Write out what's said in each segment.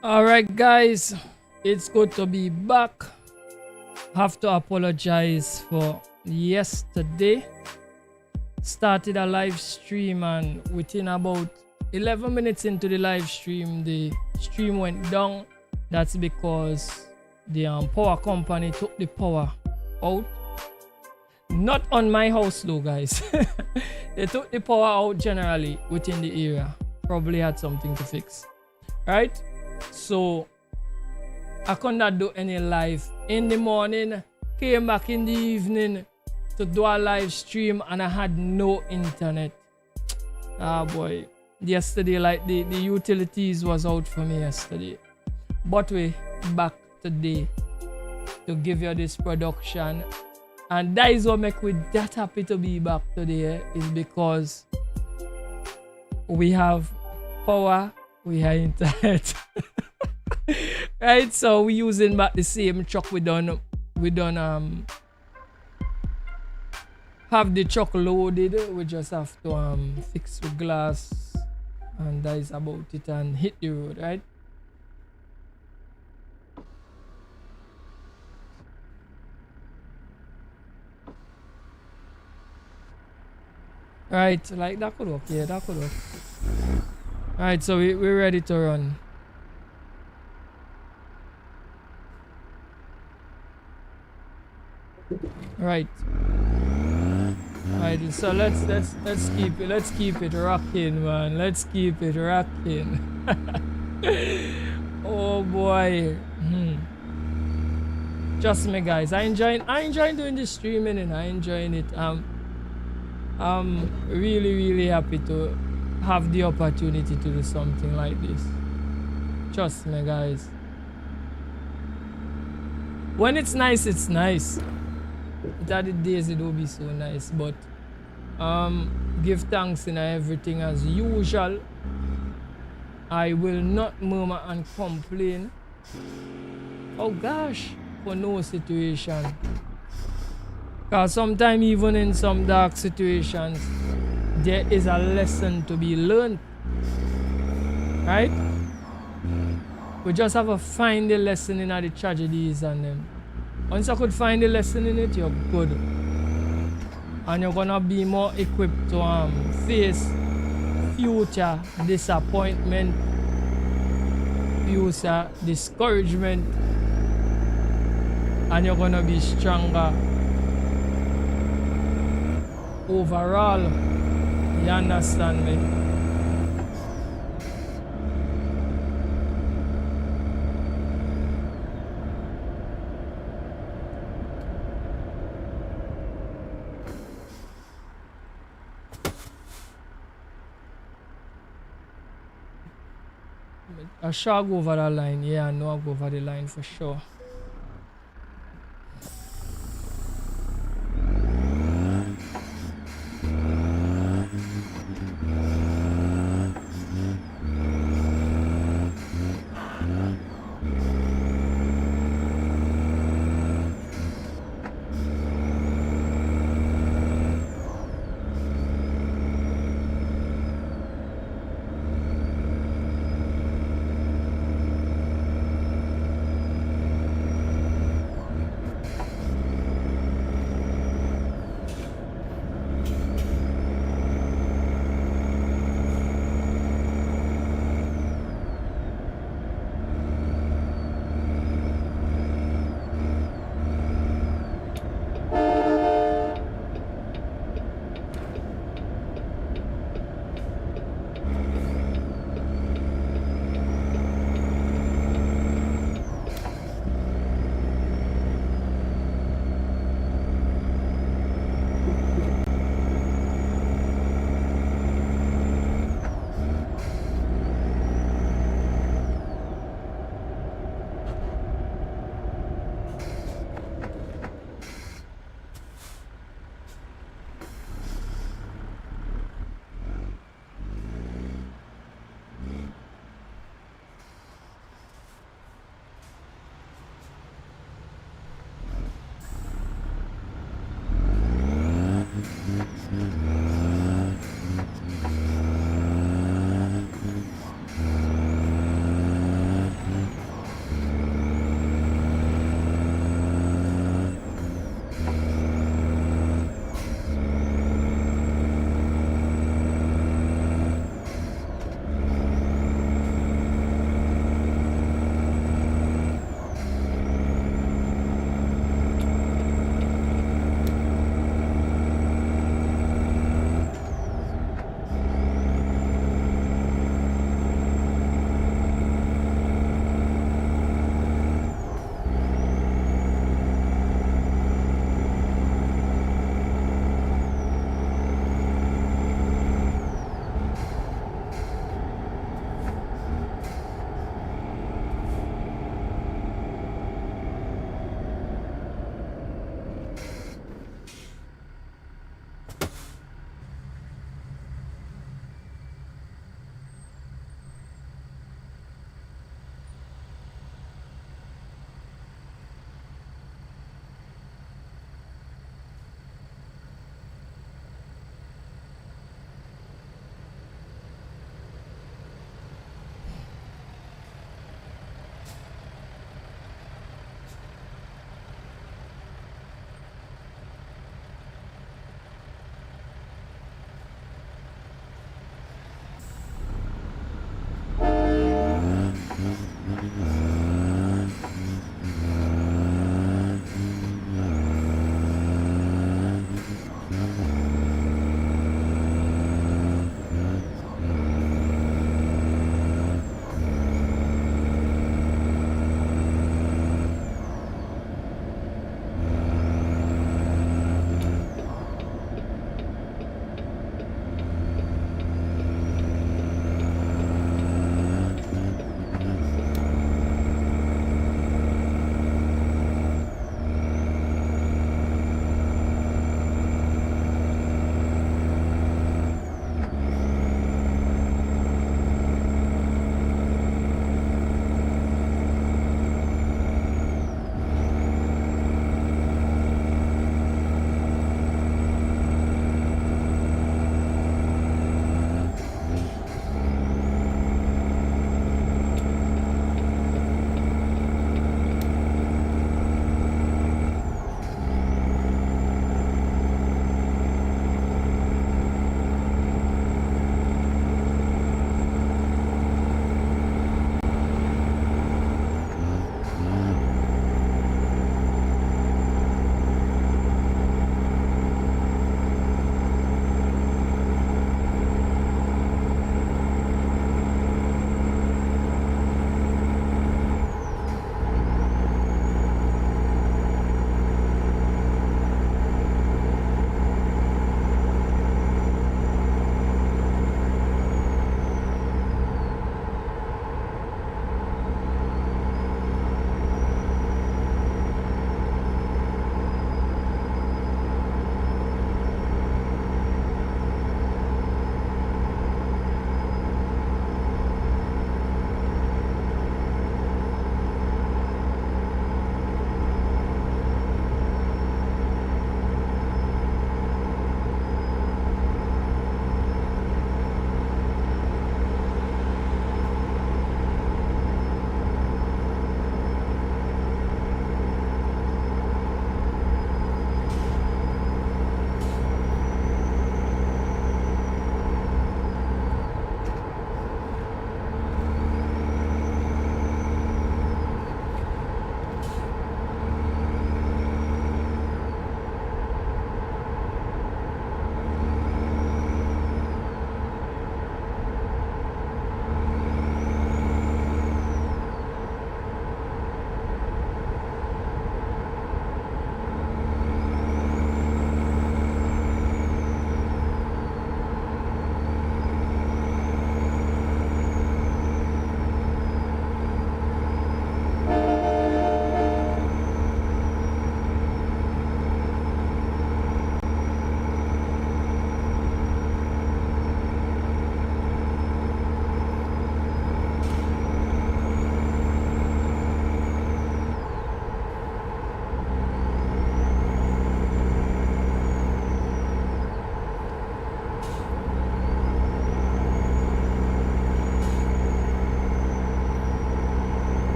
All right, guys, it's good to be back. Have to apologize for yesterday. Started a live stream, and within about 11 minutes into the live stream, the stream went down. That's because the power company took the power out. Not on my house, though, guys. They took the power out generally within the area. Probably had something to fix, right? So I could not do any live in the morning. Came back in the evening to do a live stream, and I had no internet. Ah boy, yesterday, like the utilities was out for me yesterday. But we back today to give you this production, and that is what make me that happy to be back today, is because we have power, we have internet. Right, so we using back the same truck. We done have the truck loaded. We just have to fix the glass, and that is about it, and hit the road, right? Right, like that could work. Yeah, that could work. Alright, so we're ready to run. Right. Right, so let's keep it rocking, man. Let's keep it rocking. Oh boy. Trust me, guys. I enjoy doing this streaming, and I enjoying it. I'm really happy to have the opportunity to do something like this. Trust me, guys. When it's nice, it's nice. The other days it will be so nice, but give thanks in everything as usual. I will not murmur and complain. Oh gosh, for no situation. Because sometimes, even in some dark situations, there is a lesson to be learned. Right? We just have to find the lesson in the tragedies, and them. Once you could find the lesson in it, you're good. And you're gonna be more equipped to face future disappointment, future discouragement, and you're gonna be stronger overall. You understand me? I shall go over that line. Yeah, I know I'll go over the line for sure.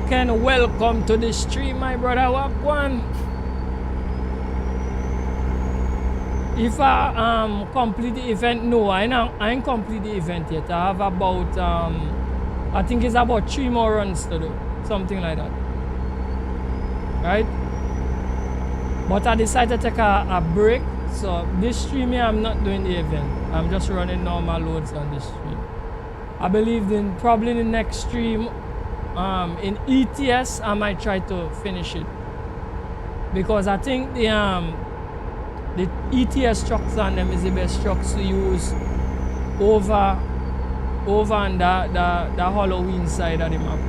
Ken, welcome to the stream, my brother. What one? If I complete the event, no, I ain't complete the event yet. I have about I think it's about 3 more runs to do, something like that, right? But I decided to take a break, so this stream here I'm not doing the event. I'm just running normal loads on this stream. I believe in probably the next stream in ETS I might try to finish it, because I think the ETS trucks on them is the best trucks to use over on the Halloween side of the map.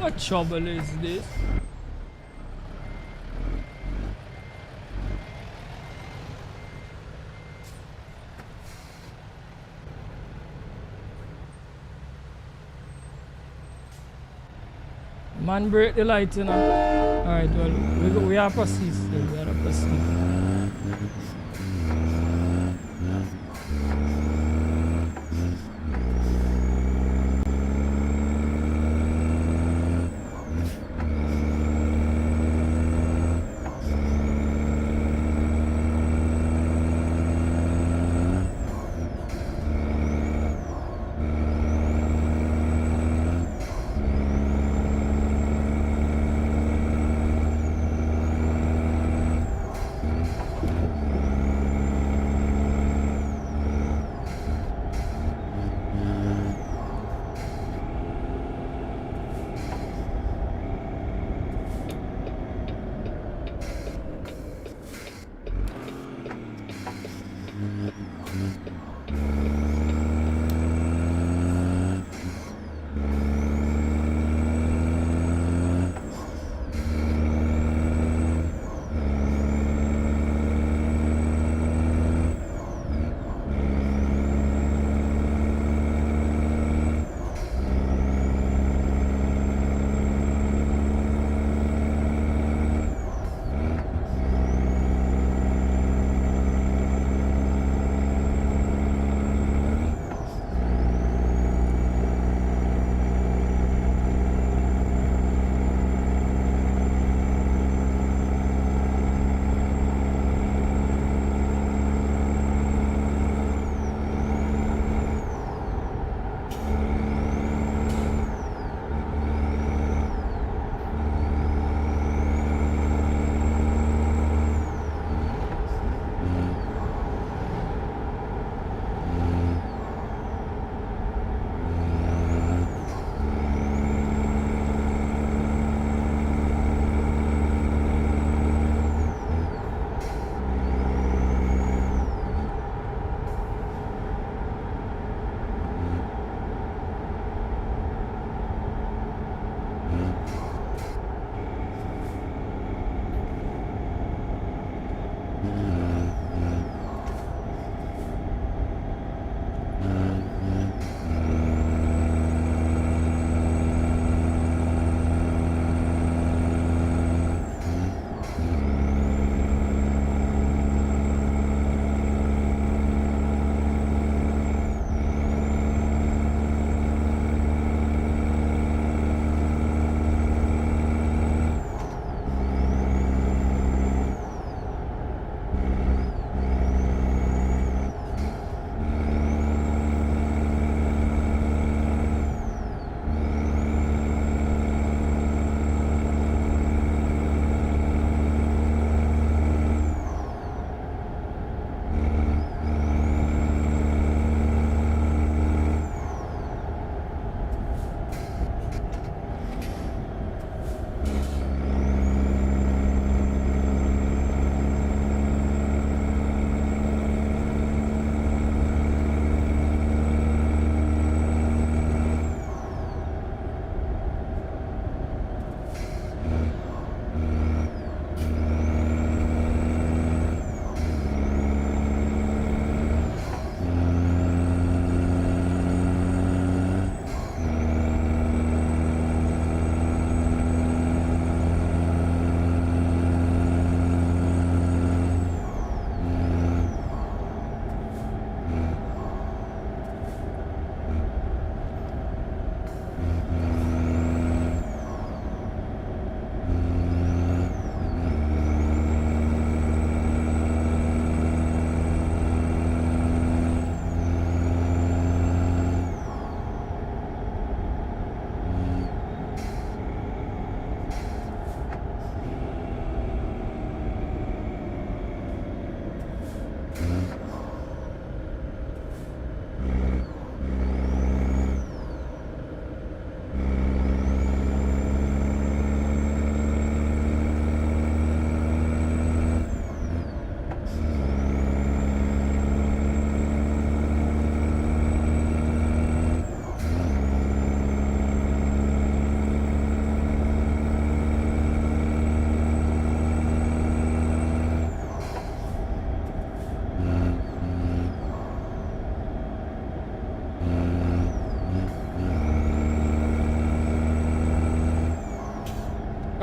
What trouble is this? Man, break the light, you know. Alright, well, we are proceed still. We are proceed.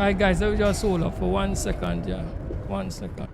Alright guys, let me just hold up for 1 second, yeah. 1 second.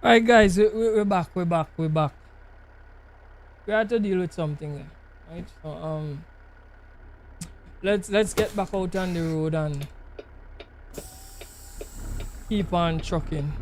Alright guys, we're back, we're back, we're back. We had to deal with something there. Right? So let's get back out on the road and keep on trucking.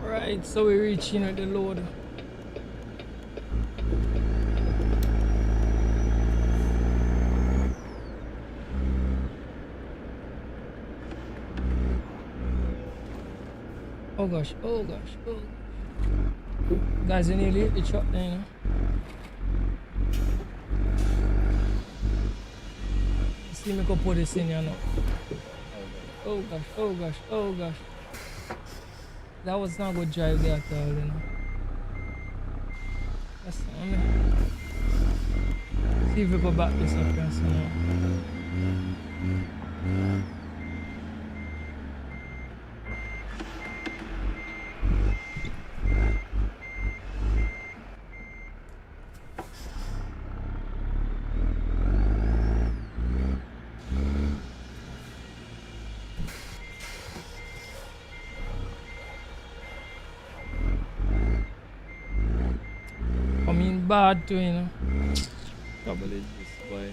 Right, so we're reaching with the load. Oh gosh, oh gosh, oh gosh. Guys, you nearly hit the truck there, you know. See me go put this in here now. Oh gosh, oh gosh, oh gosh. That was not a good drive there at all, you know. That's See if we go back this up here somehow. Bad too, you know. Trouble is this boy.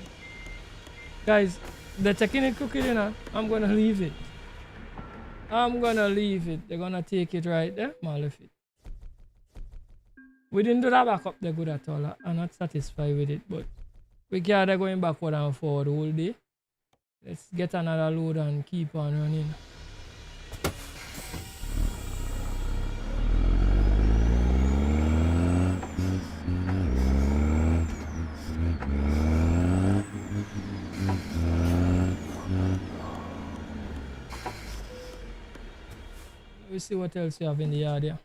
Guys, they're taking it cookie, you know. I'm gonna leave it. I'm gonna leave it. They're gonna take it right there. Man, leave it. We didn't do that backup there good at all. I'm not satisfied with it, but we can't going backward and forward all day. Let's get another load and keep on running. We see what else we have in the yard here.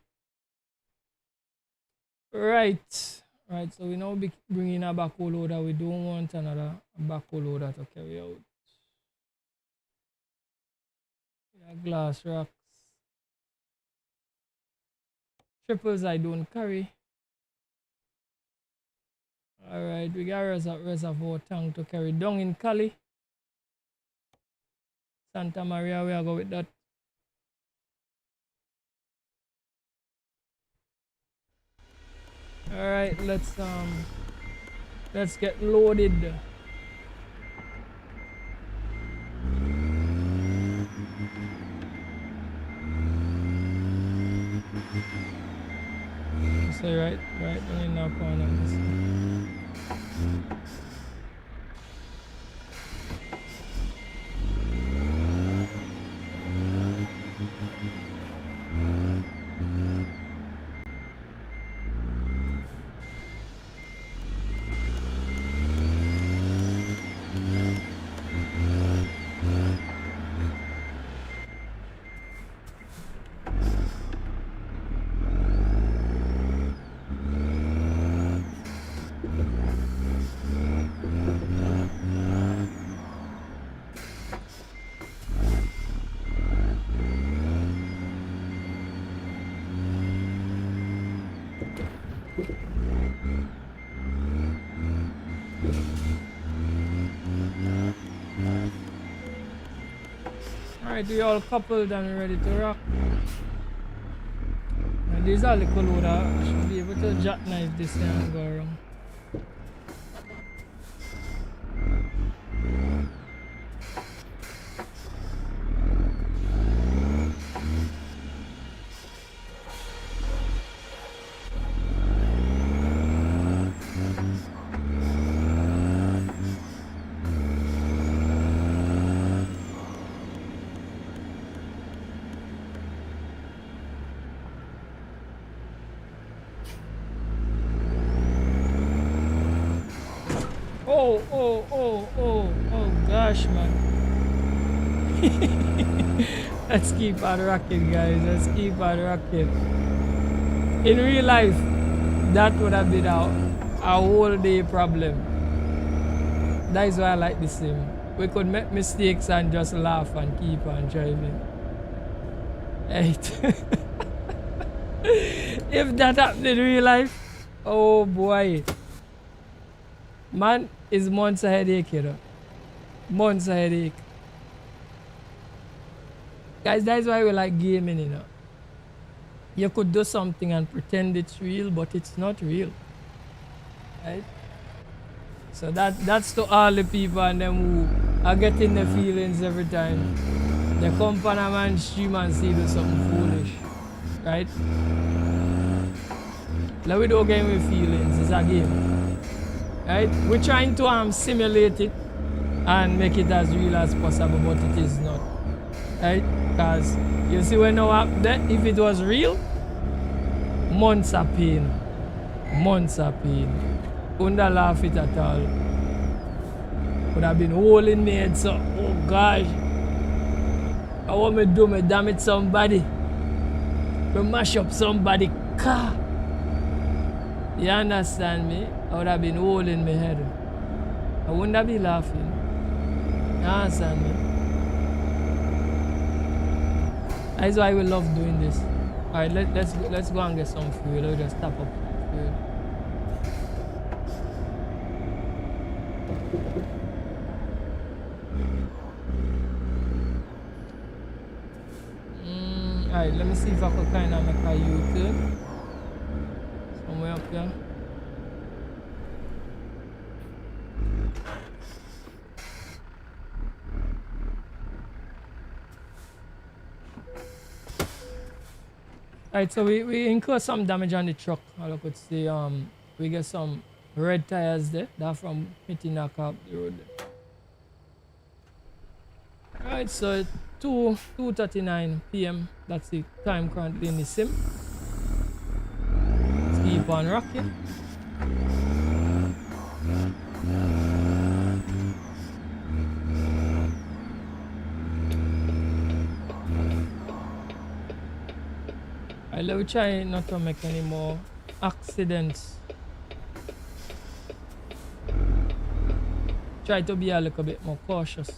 Right, so we now be bringing a backhoe loader. We don't want another backhoe loader to carry out. Yeah, glass racks. Triples I don't carry. Alright, we got a reservoir tank to carry down in Cali. Santa Maria, we are go with that. Alright, let's get loaded. So right in that corner. Alright, we all coupled and ready to rock. And these are little loader. I should be able to jackknife this here and go around. Oh gosh, man. Let's keep on rocking, guys. Let's keep on rocking. In real life, that would have been a whole day problem. That is why I like this sim. We could make mistakes and just laugh and keep on driving. Right. If that happened in real life, oh boy. Man, is months a headache, you know. Months a headache. Guys, that's why we like gaming, you know. You could do something and pretend it's real, but it's not real. Right? So that's to all the people and them who are getting the feelings every time they come on a man's stream and see do something foolish. Right? Let we don't game with feelings, it's a game. Right? We're trying to simulate it and make it as real as possible, but it is not. Right? Because you see when now if it was real, months of pain. Months of pain. Couldn't laugh it at all. Would have been hole in my head, so oh gosh. I want me do me damage somebody. Me mash up somebody car. You understand me? I would have been hole in my head. I wouldn't be laughing. You understand me? That's why we love doing this. Alright, let's go and get some fuel. We'll just top up fuel. Alright, let me see if I can kind of make a U-turn somewhere up here. Alright, so we incur some damage on the truck. I could see we get some red tires there. That from hitting knock up the road. Alright, so 2:39 p.m. That's the time currently in the sim. Let's keep on rocking. Let me try not to make any more accidents. Try to be a little bit more cautious.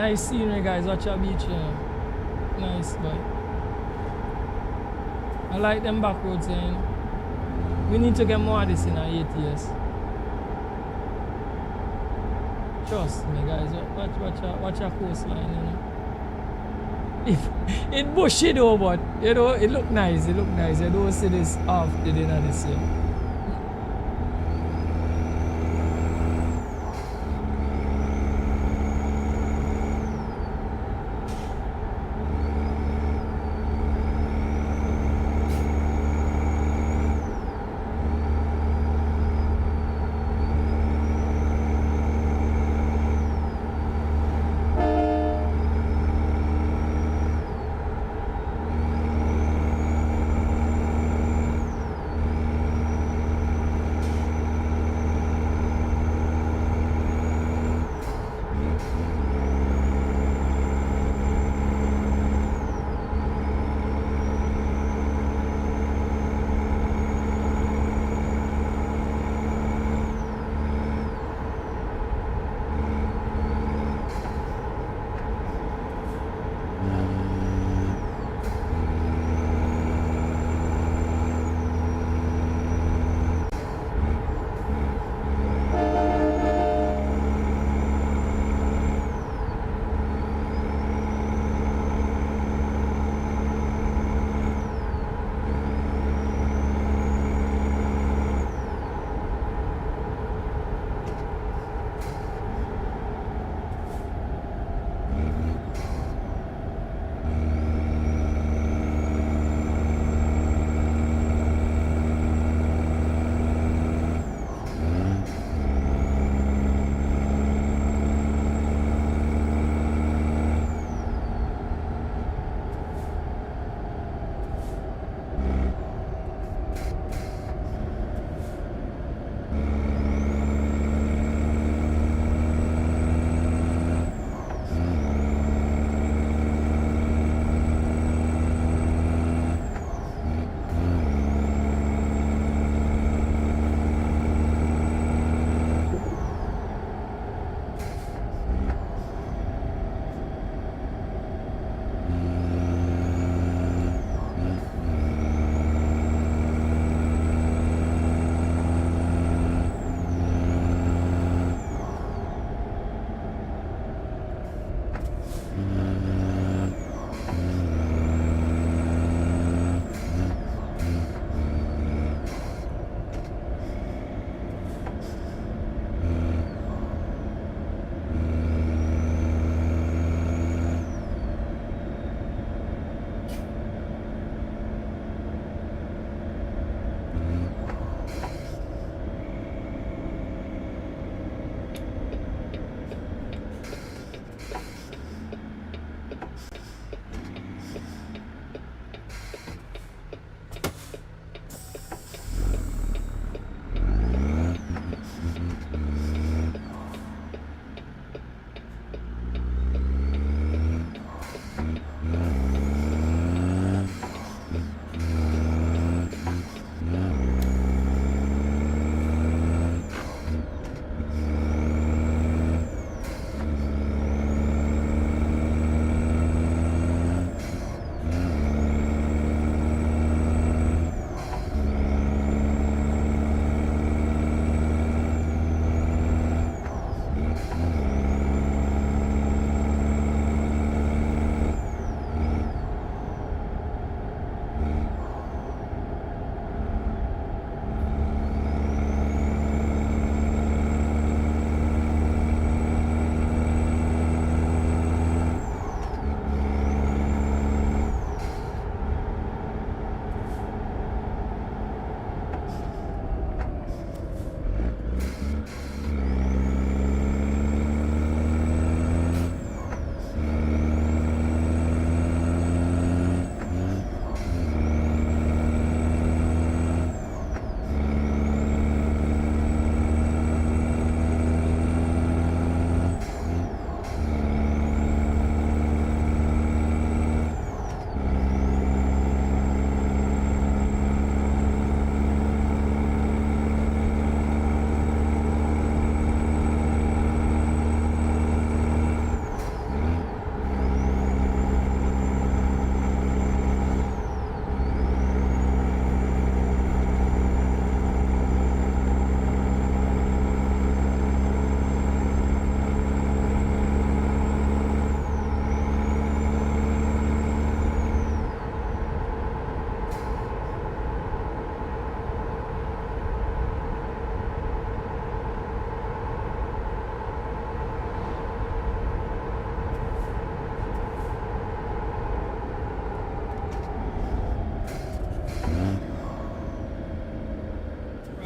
Nice scenery, guys. Watch our beach. Nice, boy. I like them back roads, you know. We need to get more of this in our ATS. Trust me, guys. Watch our coastline, you know. It bushy though, but you know, it look nice. It look nice. You don't see this often in this year.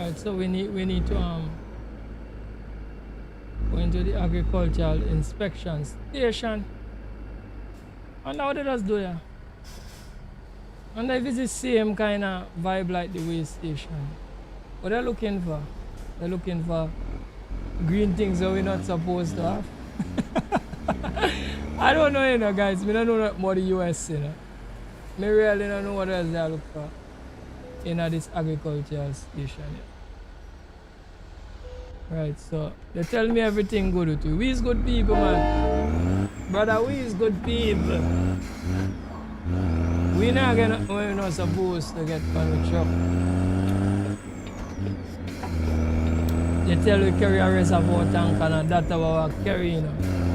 Right, so we need to go into the agricultural inspection station. And how did us do that? And if it's the same kind of vibe like the waste station. What they're looking for? They're looking for green things that we're not supposed to have. I don't know, you know, guys. We don't know about the US, you know. Me really don't know what else they look for in this agricultural station. Yeah. Right, so they tell me everything good with you. We is good people, man. Brother, we is good people. We not gonna, we're not supposed to get on the truck. They tell we carry a reservoir tank and that's what we're carrying, you know.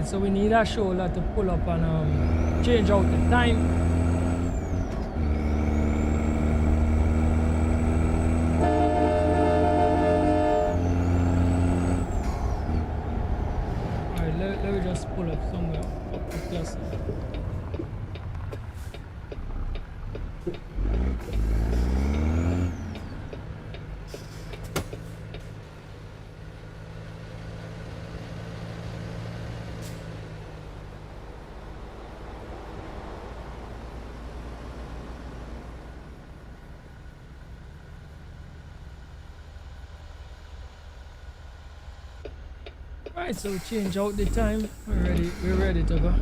Right, so we need a shoulder to pull up and change out the time. Let me just pull up somewhere up the cluster. Right, so we change out the time. We're ready to go.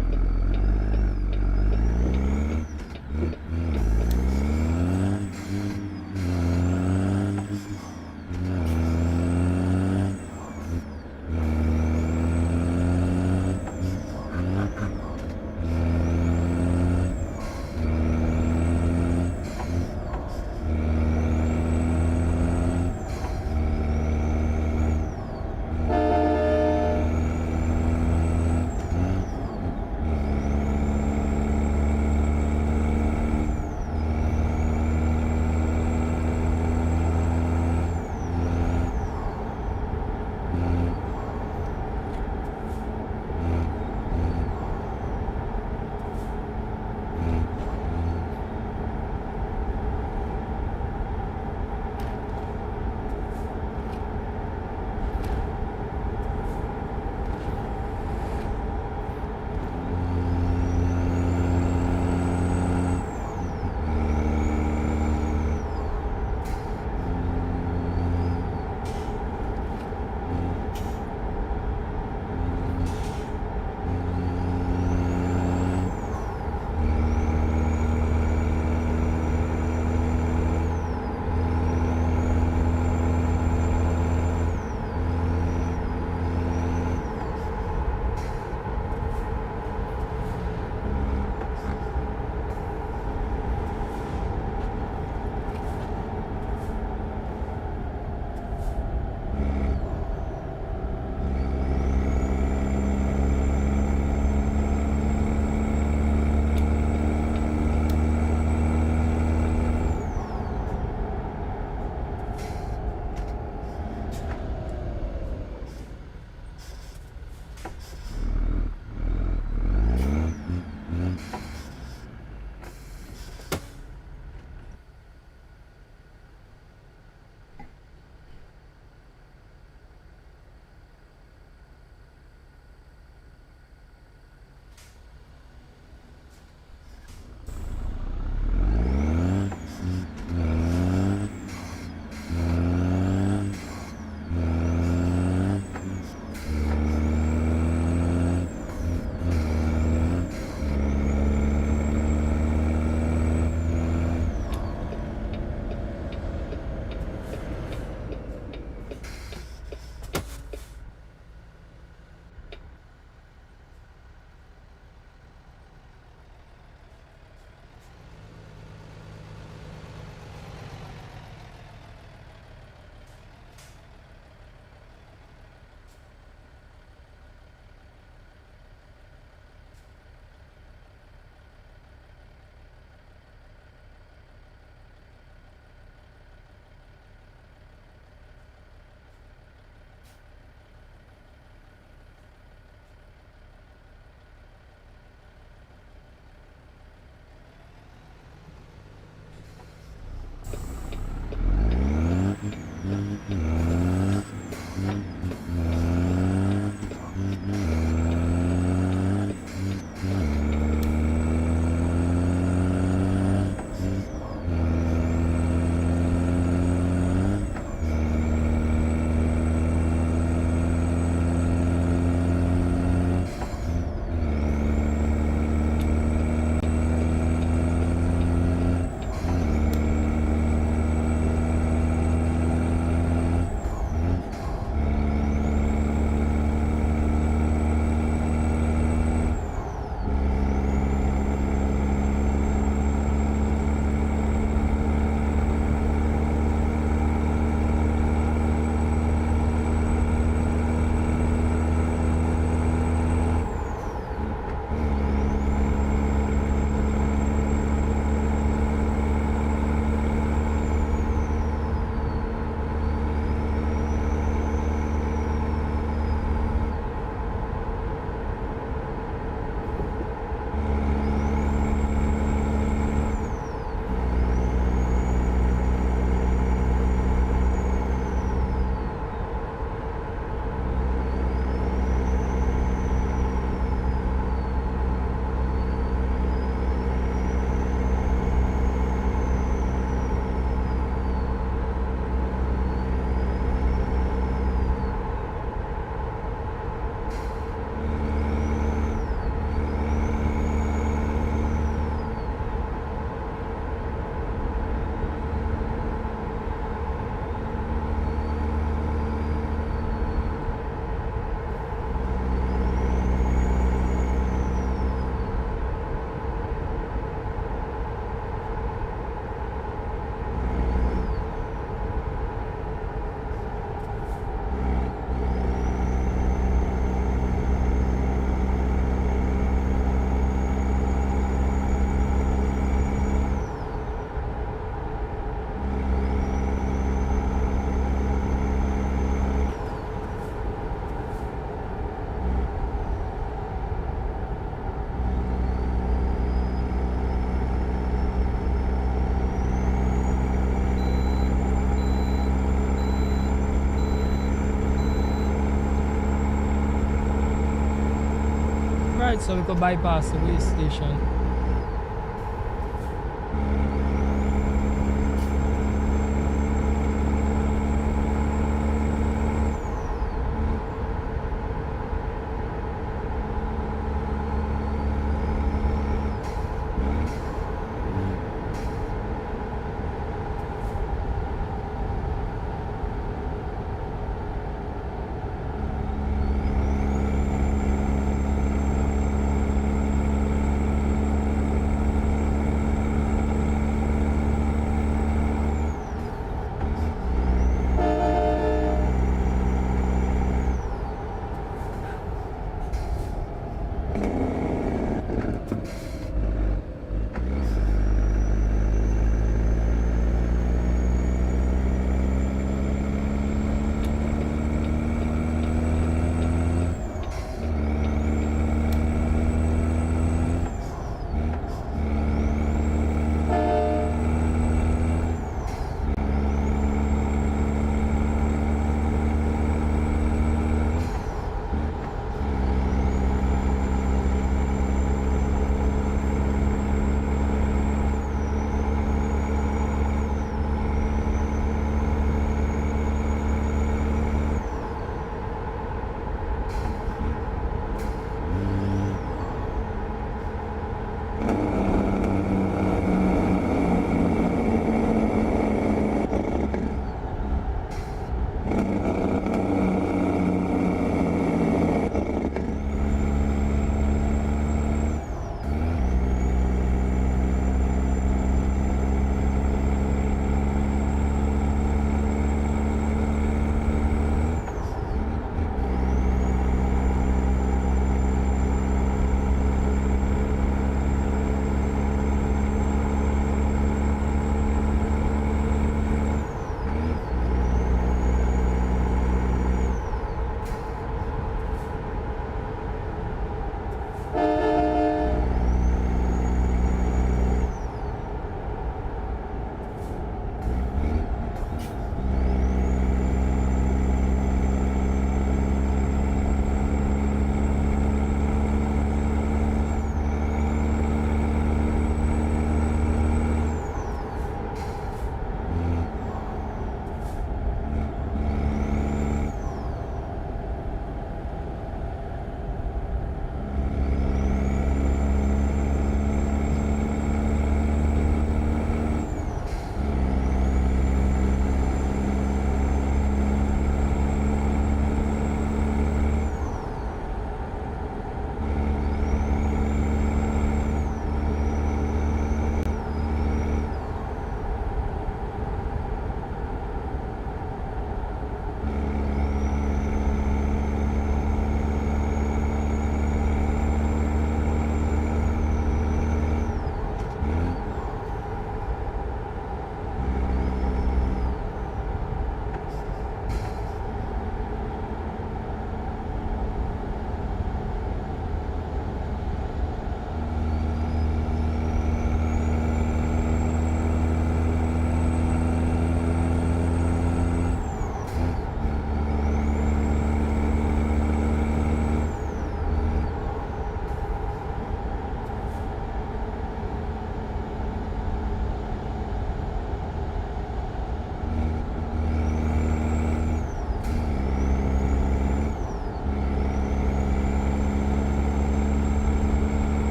Alright, so we could bypass the way station.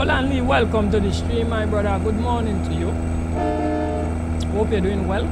Bolanli, welcome to the stream, my brother. Good morning to you. Hope you're doing well.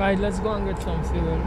Right, let's go and get some fuel.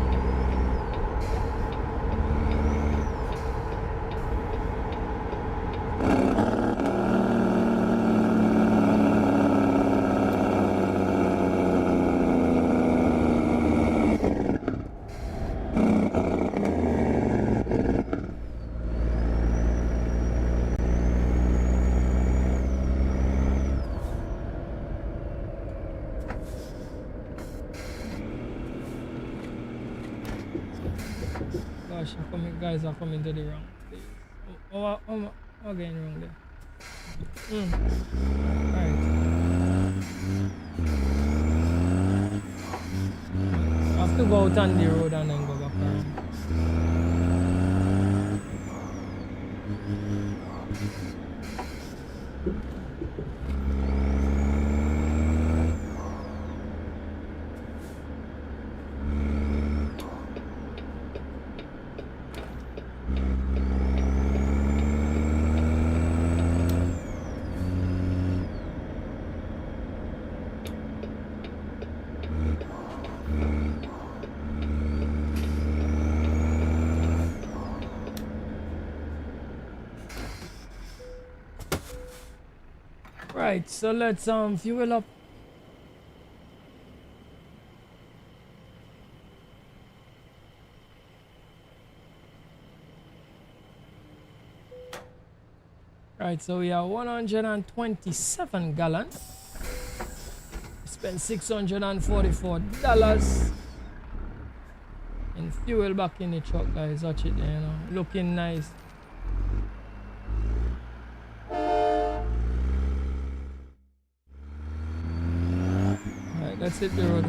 Gosh, guys are coming to the wrong place. Oh, getting wrong there. Right. I have to go out on the road and then go back around. Right, so let's fuel up. Right, so we are 127 gallons. Spent $644 in fuel back in the truck, guys. Watch it there, you know, looking nice. Right, let's hit the road.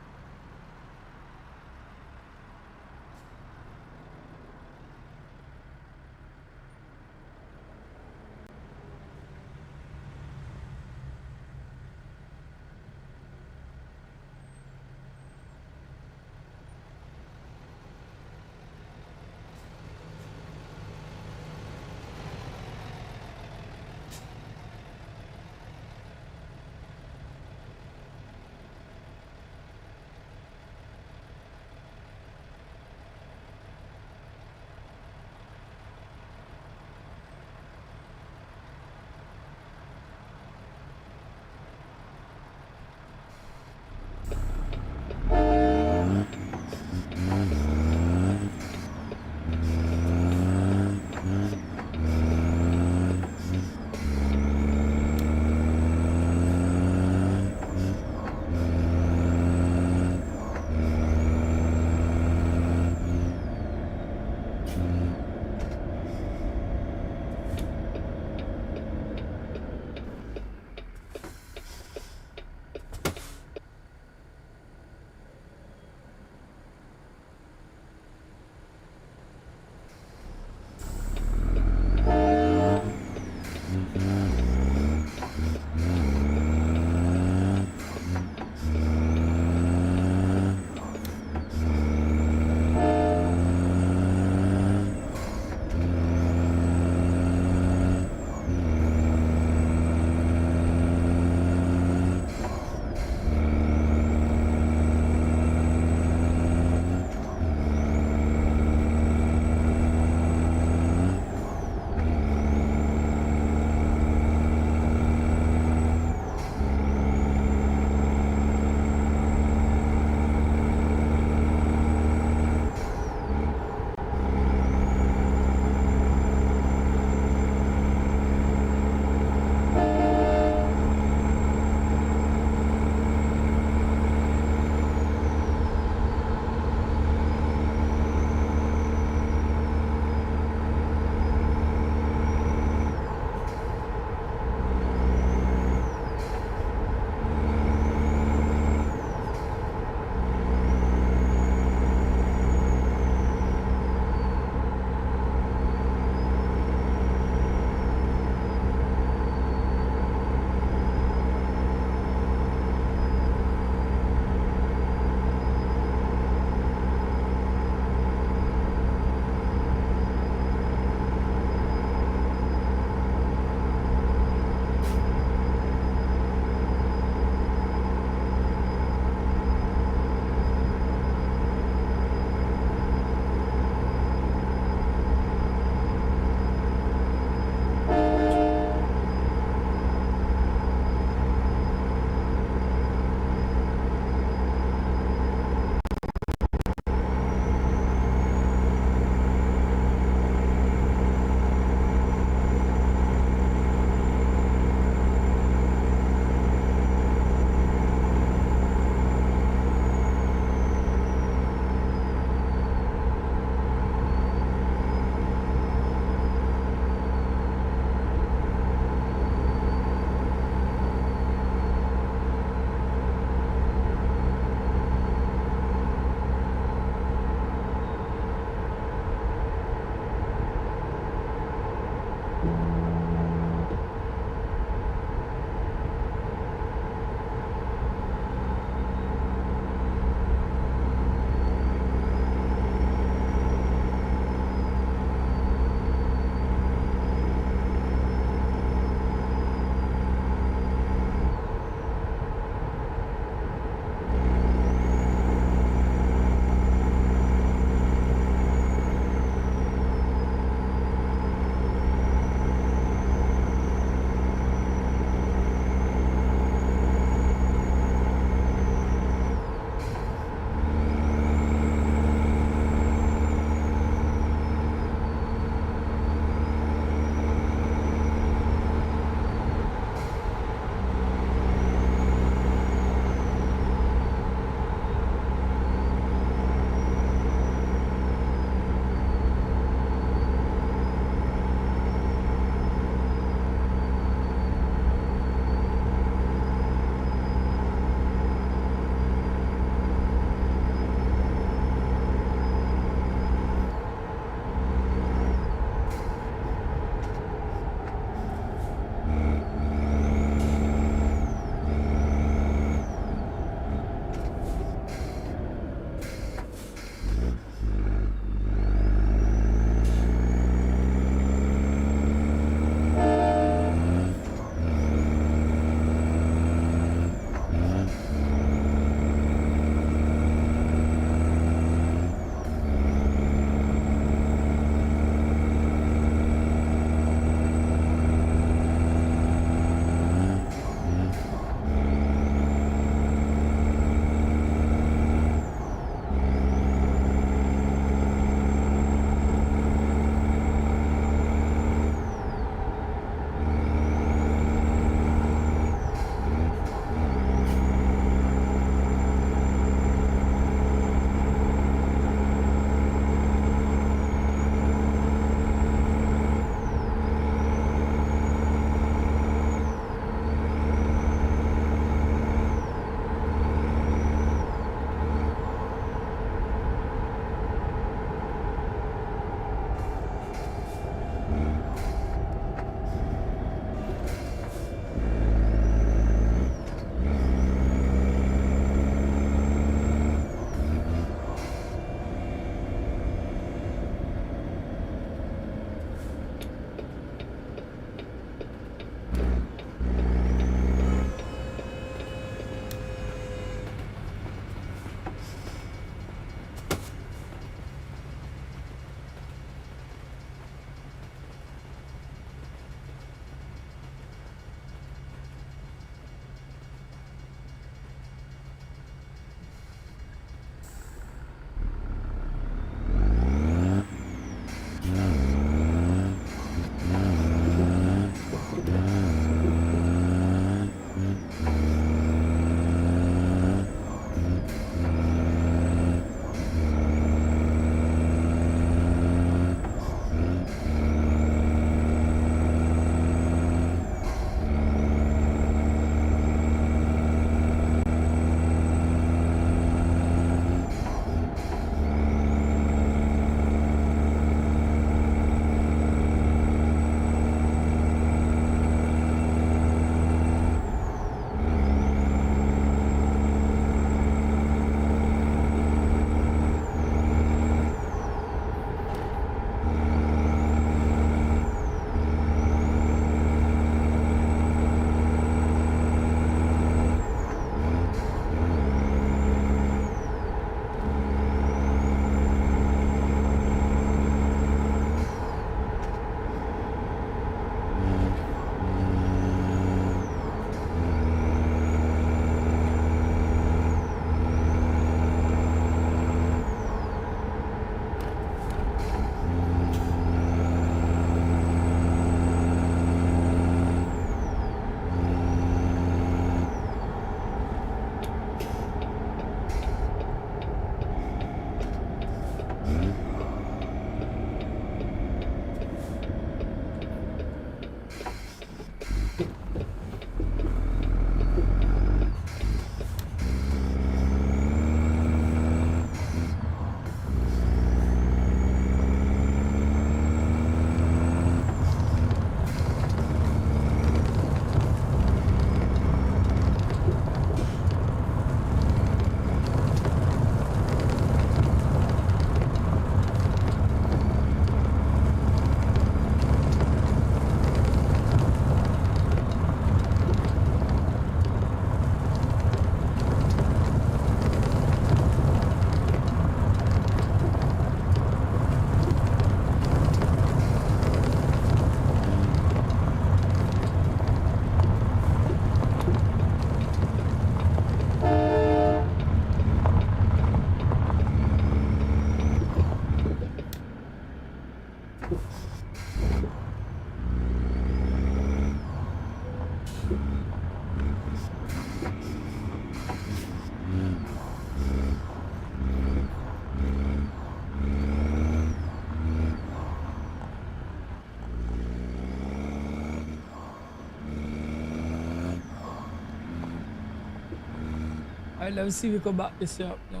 Alright, let's see if we can back this up now.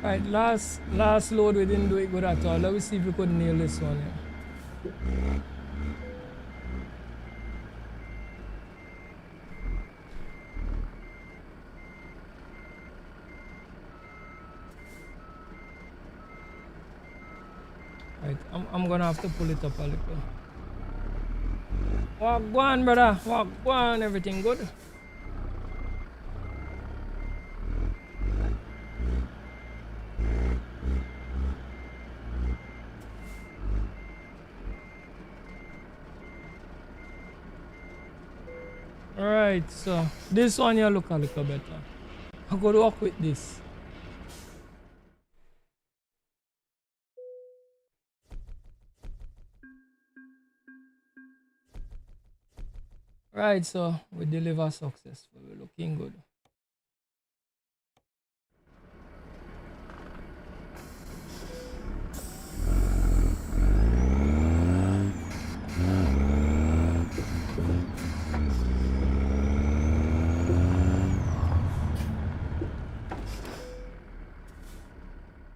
Alright, last load we didn't do it good at all. Let's see if we could nail this one here. Right, I'm gonna have to pull it up a little. Walk one, brother. Walk one. Everything good? Alright, so this one you look a little better. I could work with this. Right, so we deliver successful. We're looking good.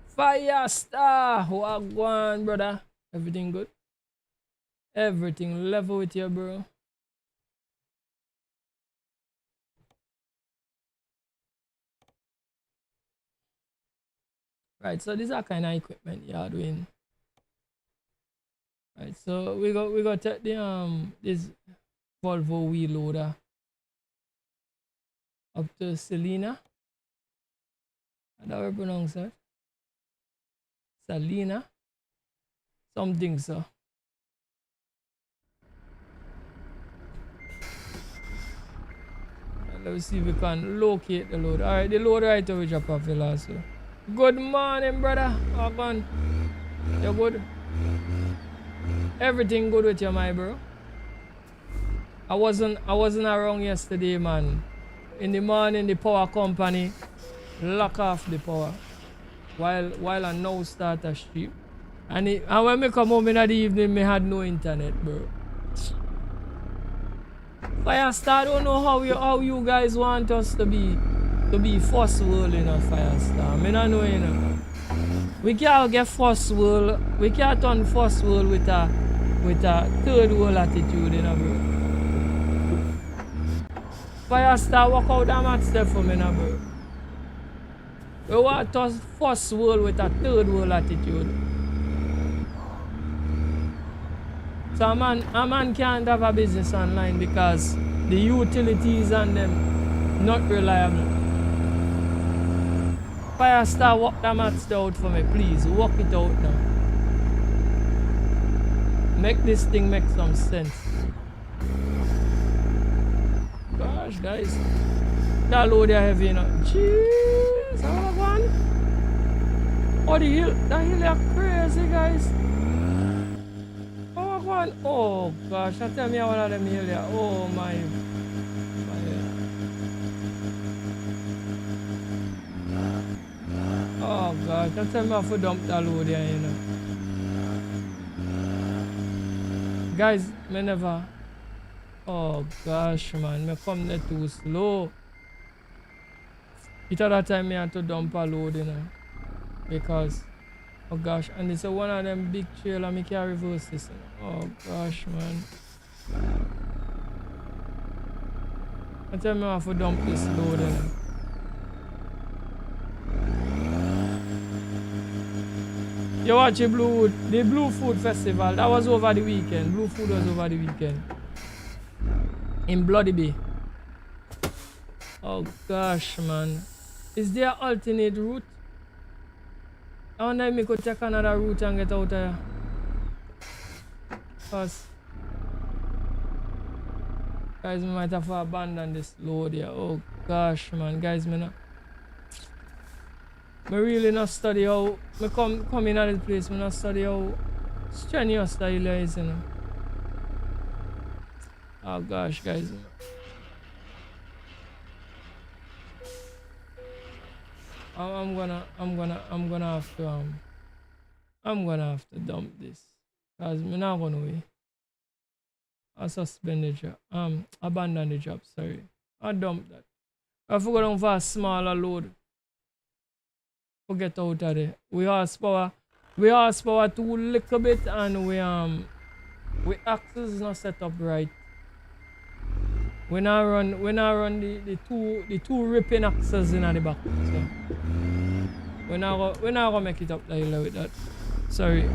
Fire star! Wagwan, brother. Everything good? Everything level with you, bro. Right, so these are kind of equipment you're doing. Right, so we got the this Volvo wheel loader up to Selena. How do we pronounce it? Selena? Something so. Let's see if we can locate the load. Alright, the load right over drop off the last one. Good morning, brother. How on? You good? Everything good with you, my bro? I wasn't around yesterday, man. In the morning, the power company lock off the power while I now start a stream. And when me come home in the evening, me had no internet, bro. Firestar, I don't know how you guys want us to be first world, you know, Firestar. I don't know, you know. We can't get first world. We can't turn first world with a third world attitude, you know, bro. Firestar, walk out that match step for me, you know, bro. We want us first world with a third world attitude. So a man can't have a business online because the utilities and them not reliable. Firestar, walk that match out for me, please. Walk it out now. Make this thing make some sense. Gosh, guys. That load are heavy, you know. Jeez, how one? Oh, the hill are crazy, guys. Oh gosh, I tell me one of them here. Oh my. Oh gosh, I tell me I have to dump that load there, you know. Guys, me never. Oh gosh, man, me come there too slow. It other time me had to dump a load, you know. Because, oh gosh, and it's one of them big trailer me can reverse this, you know. Oh gosh, man. I tell me I have to dump this load, you know. You watch the Blue Food Festival. That was over the weekend. Blue Food was over the weekend. In Bloody Bay. Oh gosh, man. Is there alternate route? I wonder if we could take another route and get out of here. Because guys, we might have to abandon this load here. Oh gosh, man. Guys, me really not study how me come in at this place. Me not study how strenuous the hill is, you know. Oh gosh, guys. I'm gonna have to dump this. Cause me not gonna wait. I suspend the job. Abandon the job. Sorry, I dumped that. I forgot on for a smaller load. Forget out of there. We horsepower too little bit, and we axles not set up right. When I run the two ripping axles in the back. So we're not gonna make it up like with that. Sorry.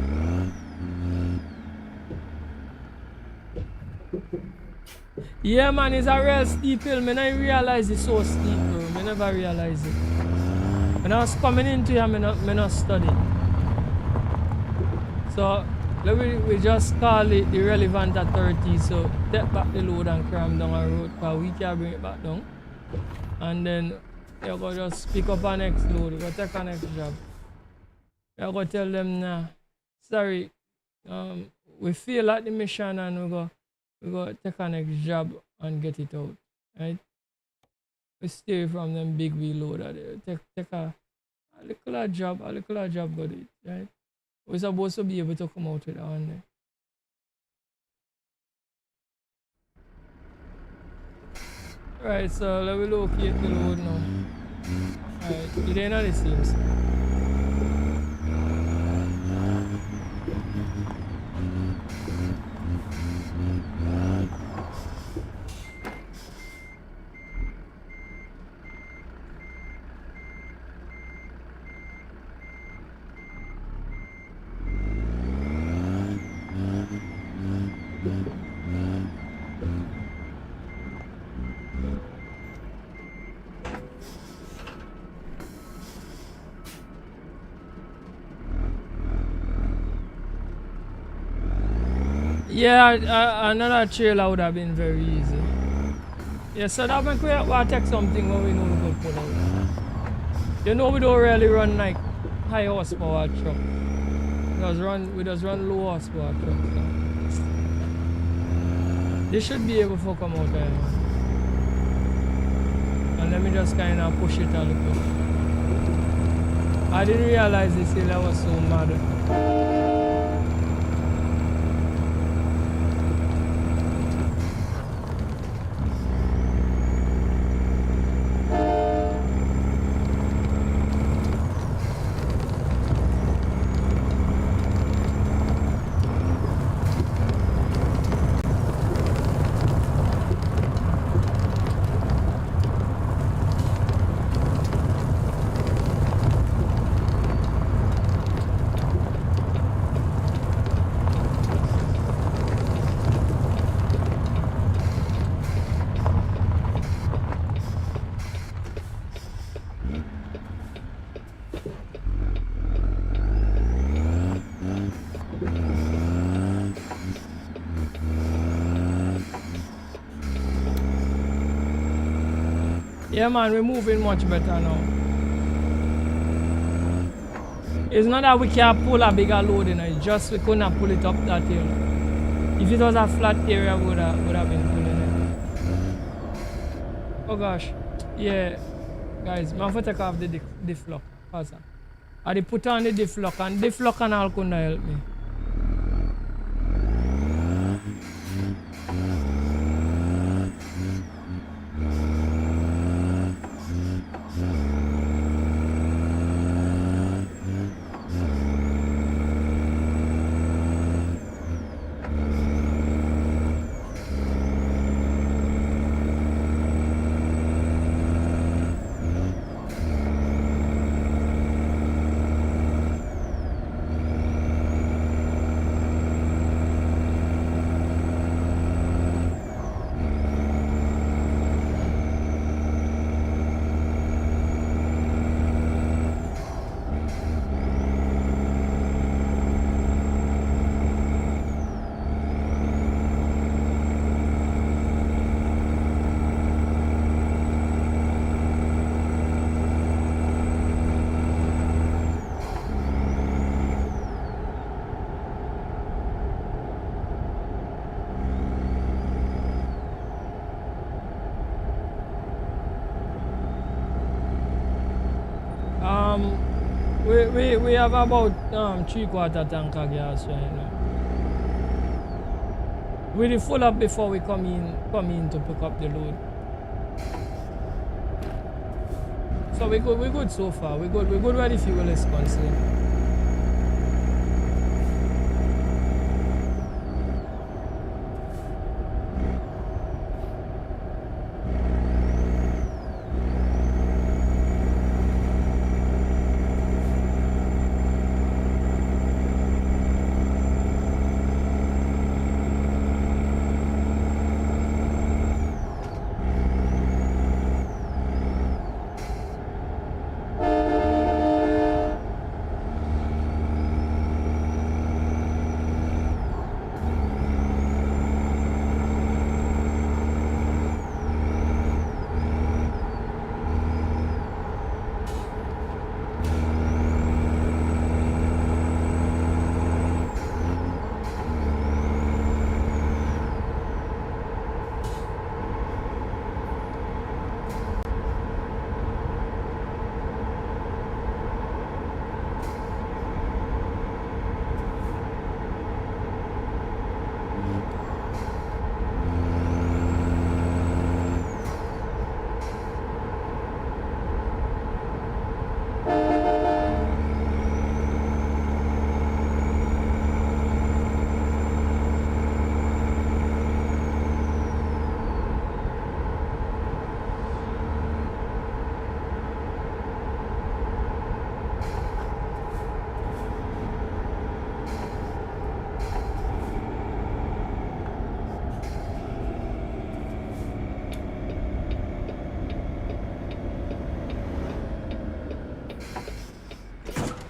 Yeah, man, it's a real steep hill. I never realize it's so steep, bro. I never realize it. When I was coming into here, I not study. So we just call it the relevant authority. So take back the load and cram down a road, because we can bring it back down. And then you go just pick up our next load. We go take our next job. You go tell them, nah, sorry, we fail at the mission, and we go take our next job and get it out, right? We stay from them big wheel loader there. Take a little job, got it, right? We're supposed to be able to come out with that one there. Right, so let me locate the load now. Alright, it ain't not the same. Yeah, another trailer would have been very easy. Yeah, so that make we take something when we know we could pull out. You know, we don't really run like high horsepower truck. We just run low horsepower truck. So. They should be able to come out there, man. And let me just kind of push it a little bit. I didn't realize this hill was so mad. Yeah, man, we're moving much better now. It's not that we can't pull a bigger load in it, it's just we couldn't pull it up that hill. If it was a flat area, we would have been pulling it. Oh gosh. Yeah, guys, I'm going to take off the diff lock. I put on the diff lock, and diff lock and all couldn't help me. We have about 3/4 tank of gas right now. We'll full up before we come in to pick up the load. So we're good so far. We're good where the fuel is concerned.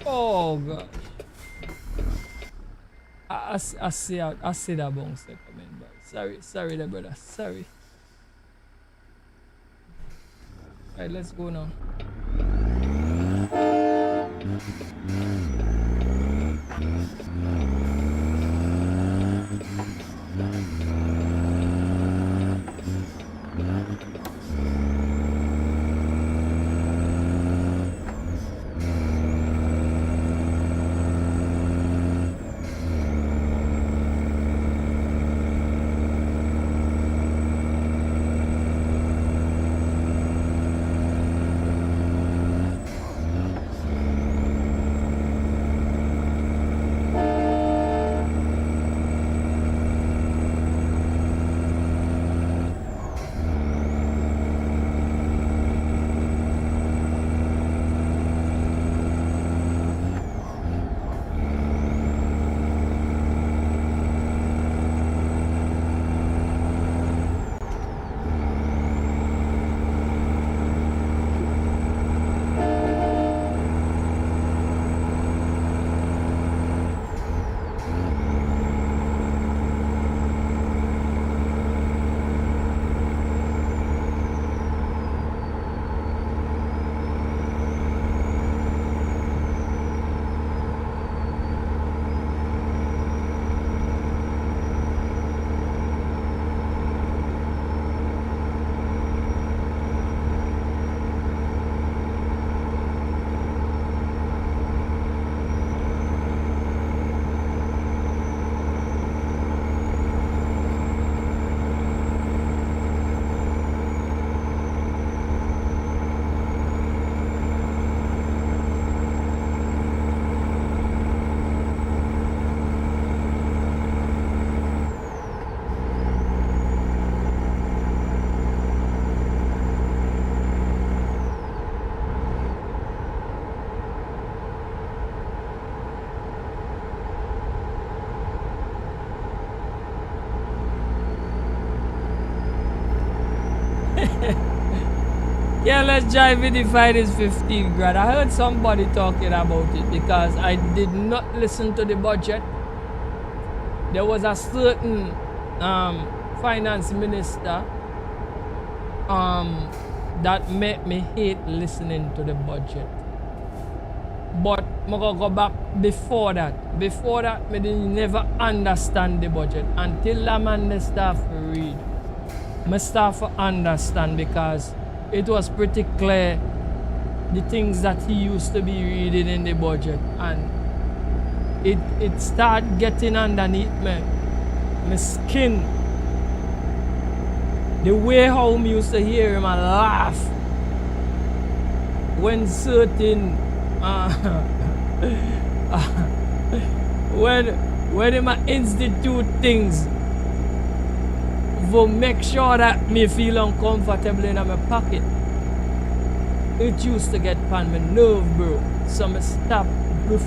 Oh god. I see that bounce there coming, but sorry there, brother. Sorry. Alright, let's go now. Yeah, let's drive it if it is 15 grand. I heard somebody talking about it because I did not listen to the budget. There was a certain finance minister that made me hate listening to the budget. But I'm gonna go back before that. Before that, me didn't never understand the budget until that man start to read. I start to understand because it was pretty clear the things that he used to be reading in the budget, and it started getting underneath me. my skin, the way how me used to hear him and laugh when certain when him institute things to make sure that me feel uncomfortable in my pocket. It used to get on my nerve, bro. So me stop.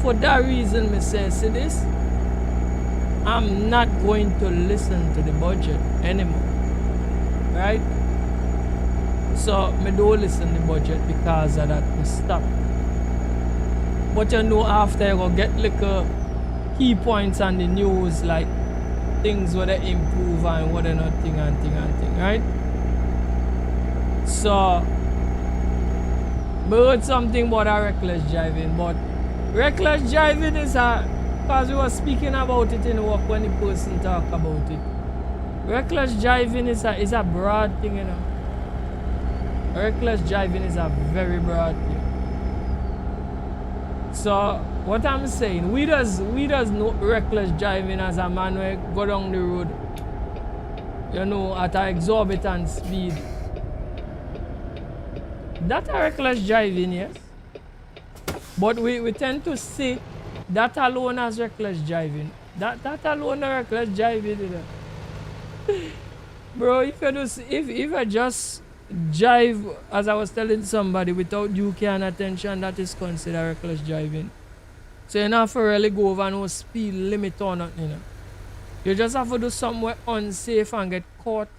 For that reason, me say, see this? I'm not going to listen to the budget anymore. Right? So me don't listen to the budget because of that. Me stop. But you know, after you go get like key points on the news, like things where they improve and what they not thing, right? So I heard something about a reckless driving, but reckless driving is because we were speaking about it in work when the person talk about it. Reckless driving is a broad thing, you know. Reckless driving is a very broad thing. So what I'm saying, we does know reckless driving as a man who go down the road, you know, at an exorbitant speed. That's a reckless driving, yes. But we tend to say that alone as reckless driving. That alone as reckless driving, you know. Bro, if I just drive, as I was telling somebody, without due care and attention, that is considered reckless driving. So you don't have to really go over no speed limit or nothing, you know. You just have to do somewhere unsafe and get caught,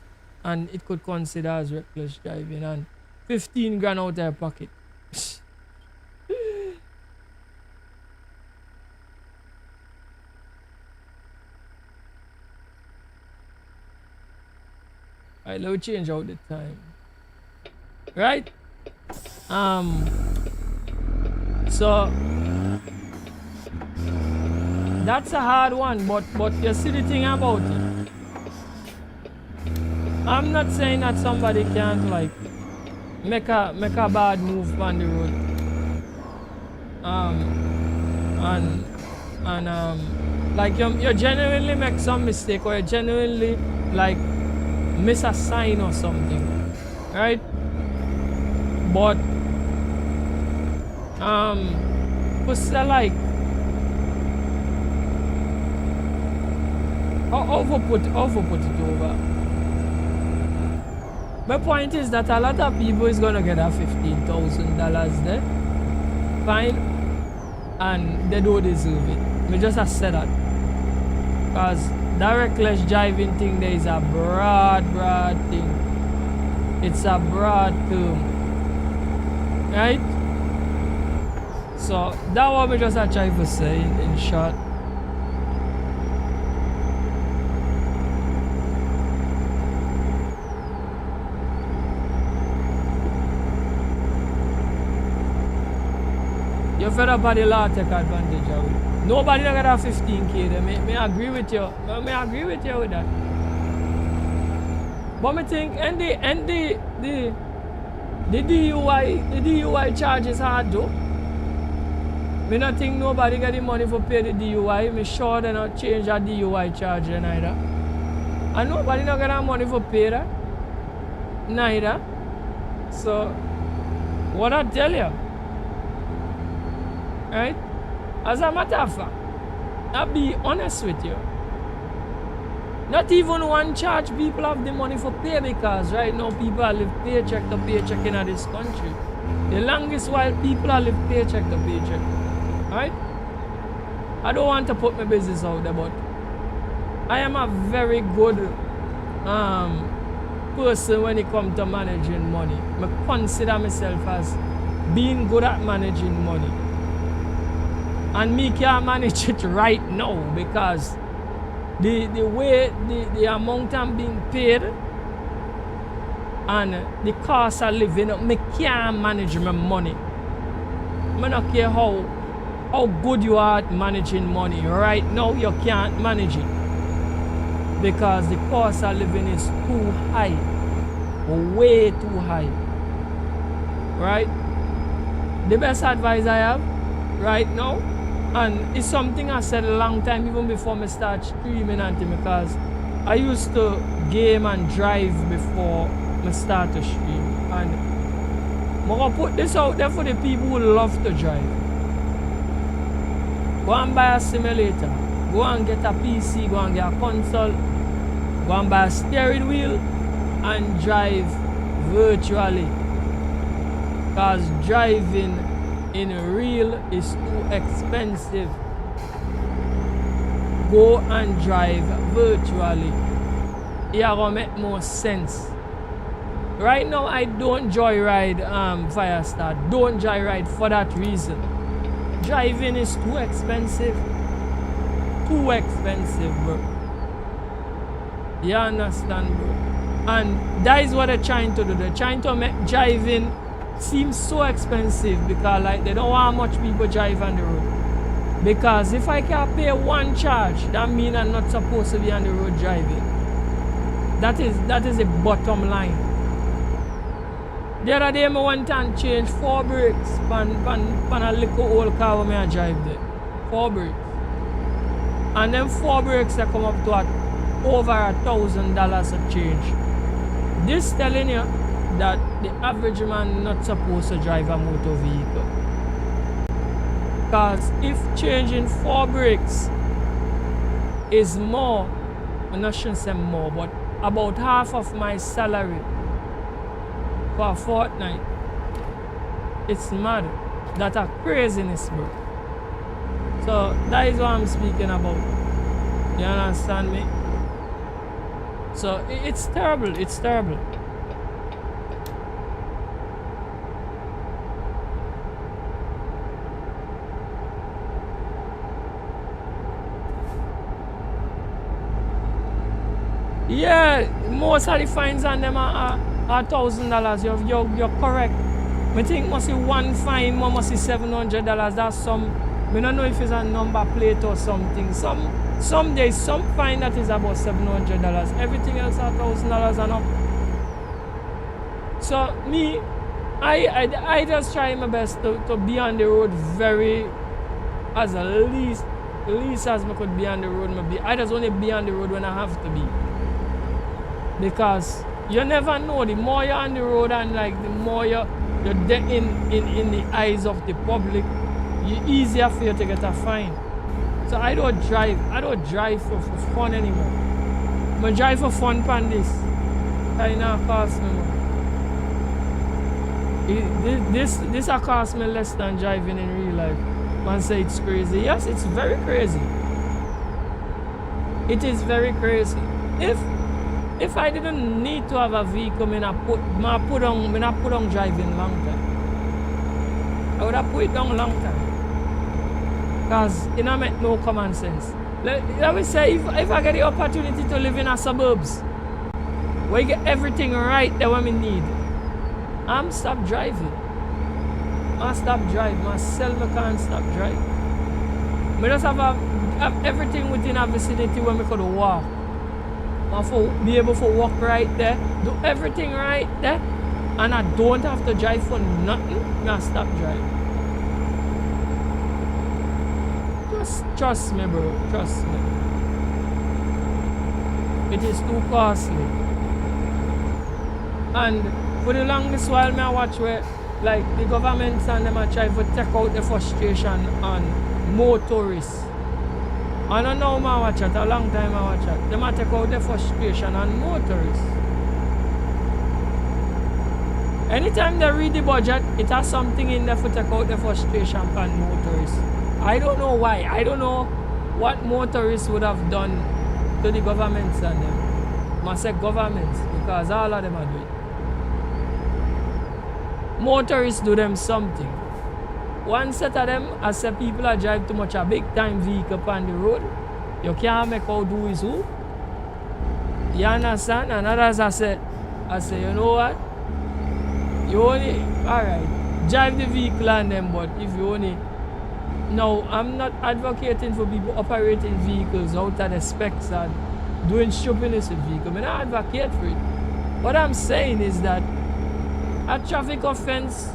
and it could consider as reckless driving and 15 grand out of your pocket. Alright, let me change out the time. Right? So that's a hard one, but you see the thing about it. I'm not saying that somebody can't like make a bad move on the road. Like you genuinely make some mistake, or you genuinely like miss a sign or something, right? But what's that like? Overput it over. My point is that a lot of people is gonna get a $15,000 there, fine, and they don't deserve it. Me just said that because that reckless driving thing there is a broad thing. It's a broad term, right? So that what me just try to say in short. You fed up by the law take advantage of it. Nobody not got a 15K there. Me agree with you. Me agree with you with that. But me think the DUI charges hard though. Me not think nobody got the money for pay the DUI. Me sure they not change that DUI charge neither. And nobody not got that money for pay that. Neither. So what I tell you? Right? As a matter of fact, I'll be honest with you. Not even one charge people have the money for pay, because right now people are live paycheck to paycheck in this country. The longest while people are live paycheck to paycheck. Right? I don't want to put my business out there, but I am a very good person when it comes to managing money. I consider myself as being good at managing money. And me can't manage it right now because the way the amount I'm being paid and the cost of living, me can't manage my money. I don't care how good you are at managing money. Right now you can't manage it because the cost of living is too high, way too high. Right? The best advice I have right now, and it's something I said a long time even before I start streaming, because I used to game and drive before I start to stream, and I'm gonna put this out there for the people who love to drive. Go and buy a simulator, go and get a PC, go and get a console, go and buy a steering wheel and drive virtually, because driving in real is too expensive. Go and drive virtually. It gonna make more sense. Right now I don't joyride Firestar. Don't joyride for that reason. Driving is too expensive. Too expensive, bro. You understand, bro? And that is what they're trying to do. They're trying to make driving seem so expensive because like they don't want much people drive on the road. Because if I can pay one charge, that means I'm not supposed to be on the road driving. That is the bottom line. The other day I went and changed 4 brakes pan a little old car when I drive there. 4 brakes. And then 4 brakes they come up to over $1,000 a change. This telling you that the average man not supposed to drive a motor vehicle. Because if changing 4 brakes is more, I shouldn't say more, but about half of my salary for a fortnight, it's mad. That's a craziness, bro. So that is what I'm speaking about. You understand me? So it's terrible. It's terrible. Yeah, most of the fines on them are $1,000. You're correct. I think must be one fine, must be $700. That's some. I don't know if it's a number plate or something. Some days some fine that is about $700. Everything else $1,000 and up. So me, I just try my best to be on the road very as least as I could be on the road. I just want to be on the road when I have to be. Because you never know, the more you're on the road and like the more you're in the eyes of the public, it's easier for you to get a fine. So I don't drive for fun anymore. I drive for fun pan this. Kinda cost me more. This cost me less than driving in real life. Man say it's crazy. Yes, it's very crazy. It is very crazy. If I didn't need to have a vehicle, I put on driving long time. I would have put it down long time. Because it don't make no common sense. Let me say, if I get the opportunity to live in a suburbs, where you get everything right there when we need, I'm stop driving. I stop driving. Myself, I can't stop driving. I just have everything within a vicinity where I could walk. I be able to walk right there, do everything right there, and I don't have to drive for nothing. I stop driving. Just trust me, bro. Trust me. It is too costly. And for the longest while, I watch where like the governments and them are trying to take out the frustration on motorists. I don't know I watch it, a long time I watch it. They might take out the frustration on motorists. Anytime they read the budget, it has something in there to take out the frustration on motorists. I don't know why. I don't know what motorists would have done to the governments and them. I must say governments, because all of them are doing it. Motorists do them something. One set of them, I say people are drive too much a big time vehicle on the road. You can't make out who is who. You understand? And others I say, you know what? You only, alright, drive the vehicle on them, but if you only, no, I'm not advocating for people operating vehicles out of the specs and doing stupidness with vehicles. I don't advocate for it. What I'm saying is that a traffic offense,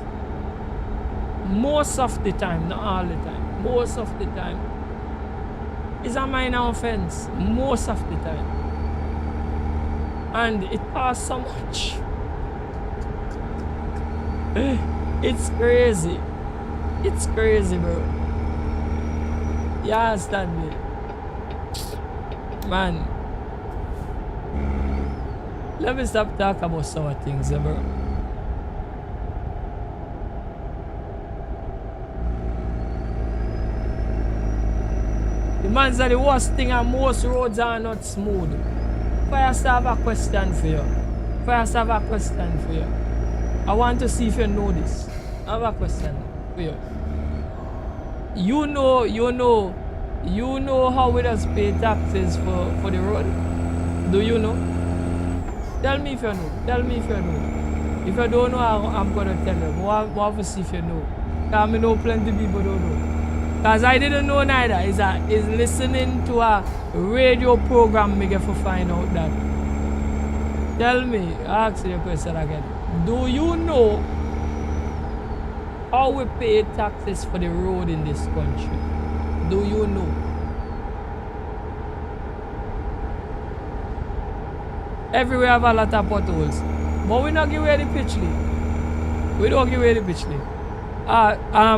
most of the time, not all the time, most of the time, is a minor offense. Most of the time. and it costs so much. It's crazy. It's crazy, bro. You understand me? Man. Let me stop talking about some things, bro. The man said the worst thing and most roads are not smooth. First, I have a question for you. I want to see if you know this. I have a question for you. You know how we just pay taxes for the road? Do you know? Tell me if you know. If you don't know, I'm gonna tell you. We'll have to see if you know. Because I know plenty of people don't know. Because I didn't know neither. Is listening to a radio program me get to find out that. Tell me, I ask you the question again. Do you know how we pay taxes for the road in this country? Do you know? Everywhere have a lot of potholes. But we don't give away the pitch league. We don't give away the pitch league.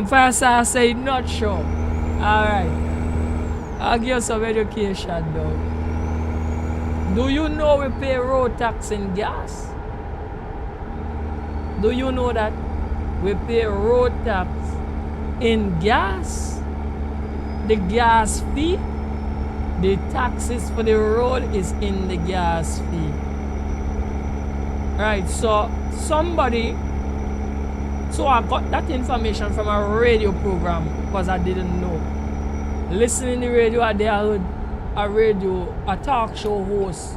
First I say not sure. Alright. I'll give you some education though. Do you know we pay road tax in gas? Do you know that? We pay road tax in gas. The gas fee, the taxes for the road is in the gas fee. Right, so I got that information from a radio program because I didn't know. Listening to the radio, I heard a talk show host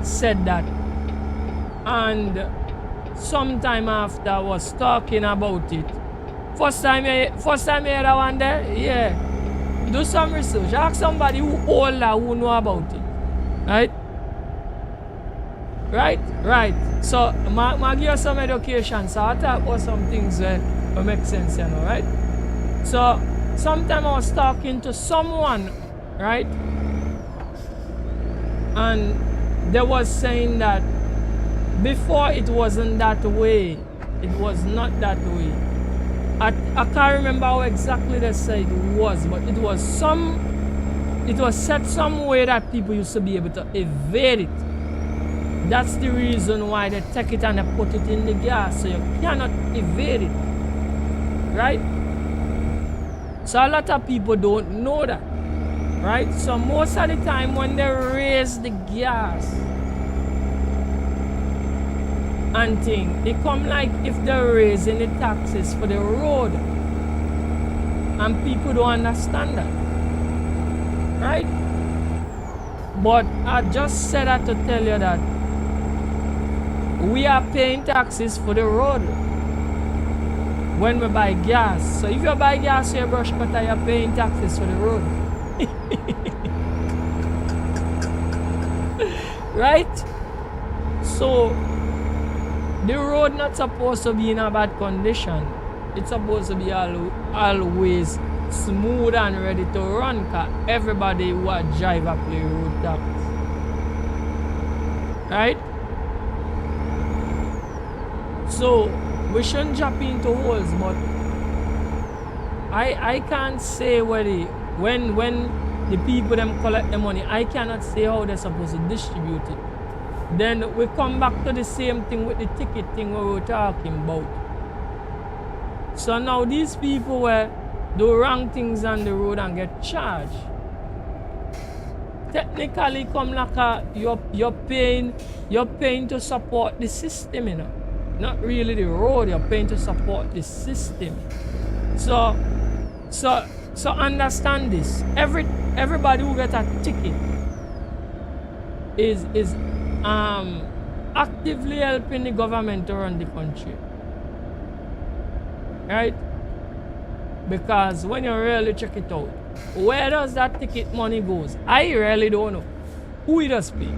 said that. And sometime after I was talking about it. First time you heard that one there? Yeah. Do some research. Ask somebody who older who know about it. Right. So I give you some education. So I talk about some things that make sense, you know, right? So sometime I was talking to someone, right? And they was saying that before it wasn't that way. It was not that way. I can't remember how exactly they said it was, but it was set some way that people used to be able to evade it. That's the reason why they take it and they put it in the gas, so you cannot evade it. Right? So a lot of people don't know that. Right? So most of the time when they raise the gas and thing, it come like if they're raising the taxes for the road. And people don't understand that. Right? But I just said that to tell you that we are paying taxes for the road when we buy gas. So if you buy gas for your brush cutter, you're paying taxes for the road. Right? So the road not supposed to be in a bad condition. It's supposed to be always smooth and ready to run, because everybody who drive up the road tax. Right? So we shouldn't jump into holes, but I can't say when the people them collect the money, I cannot say how they're supposed to distribute it. Then we come back to the same thing with the ticket thing we were talking about. So now these people will do wrong things on the road and get charged. Technically come like you're paying to support the system, you know. Not really the road, you're paying to support the system. So understand this. Everybody who gets a ticket is actively helping the government to run the country. Right? Because when you really check it out, where does that ticket money goes? I really don't know who it does pay.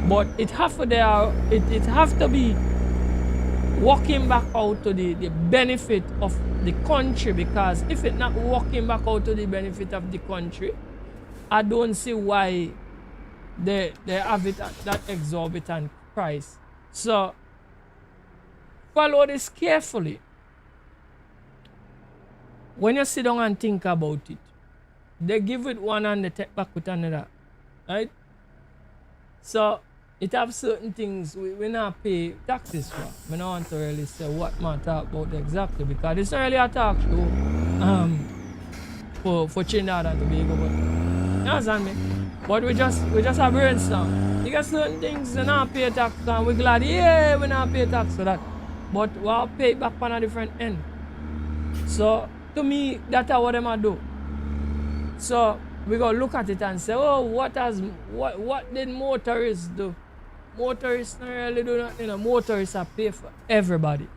But it have to be working back out to the benefit of the country, because if it's not working back out to the benefit of the country, I don't see why they have it at that exorbitant price. So follow this carefully. When you sit down and think about it, they give it one and they take back with another, right? So it have certain things we not pay taxes for. I don't want to really say what man talk about exactly, because it's not really a talk show for Trinidad and Tobago, but you understand me? But we just have brainstorm. You got certain things we not pay tax and we're glad, yeah, we not pay tax for that. But we'll pay it back on a different end. So to me, that's what them do. So we gotta look at it and say, oh, what did motorists do? Motorists don't really do nothing. You know, motorists are pay for everybody.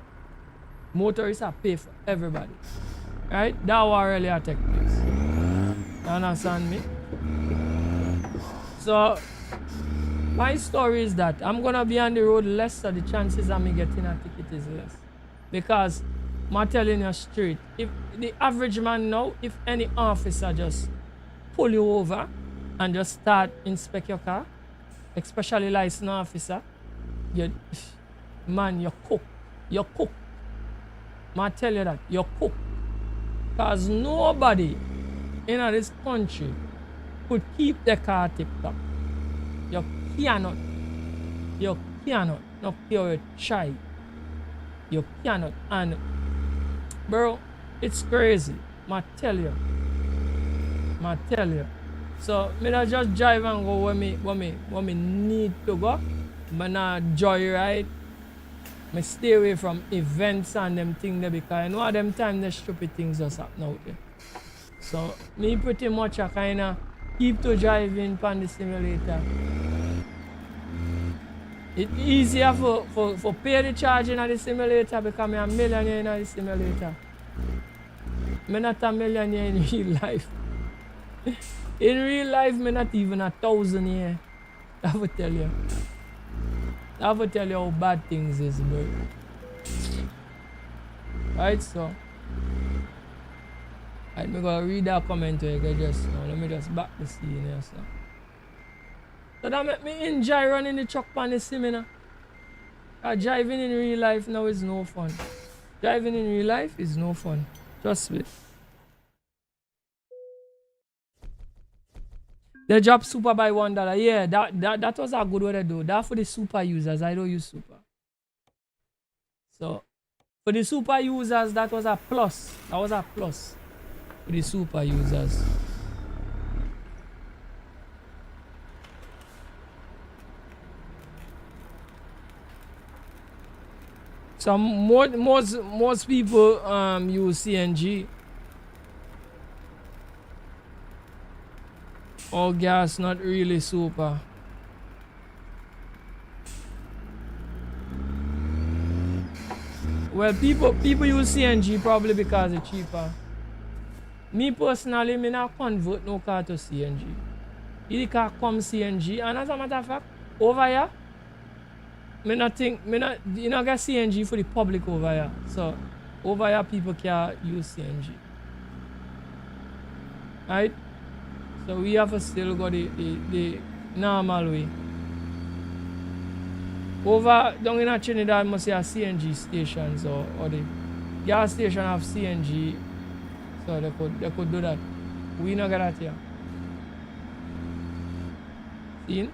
Motorists are pay for everybody. Right? That what really take place. You understand me? So my story is that I'm gonna be on the road less, so the chances of me getting a ticket is less. Because I'm telling you straight, if the average man now, if any officer just pull you over and just start inspect your car, especially licensed officer, you cook. You cook. I tell you that, you cook. Because nobody in this country could keep the car tip top. You cannot. You cannot. No pure try. You cannot. And bro, it's crazy. I tell you. So me not just drive and go where me need to go. But not joyride. Me stay away from events and them things there, because I know them time the stupid things just happen out there. So me pretty much I kinda keep to driving on the simulator. It's easier for pay the charge in the simulator because I'm a millionaire in the simulator. I'm not a millionaire in real life. In real life, I'm not even 1,000 here. I will tell you. I will tell you how bad things is, bro. Right, so. I'm going to read that comment to you just now. Let me just back the scene here, so. So that make me enjoy running the truck on the sim, you know. Driving in real life now is no fun. Driving in real life is no fun. Trust me. They drop super by $1. Yeah, that was a good way to do. That for the super users. I don't use super. So for the super users, that was a plus. That was a plus for the super users. So most people use CNG. All gas, not really super. Well, people use CNG probably because it's cheaper. Me personally, me not convert no car to CNG. The car come CNG, and as a matter of fact, over here, you not get CNG for the public over here. So over here people can use CNG. Right? So we have to still go the normal way. Over down in Trinidad must have CNG stations or the gas station have CNG. So they could do that. We not get that here. See?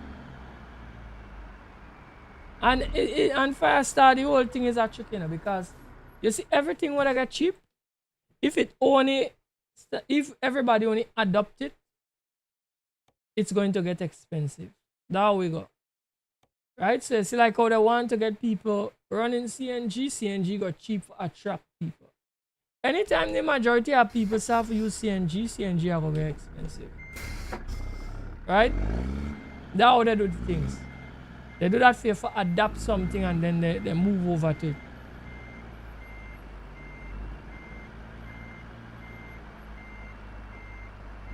And Firestar, the whole thing is a trick, you know, because you see everything when I get cheap, if everybody only adopt it, it's going to get expensive. There we go. Right? So it's like how they want to get people running CNG got cheap to attract people. Anytime the majority of people start to use CNG are going to be expensive. Right? That's how they do things. They do that for adapt something and then they move over to it.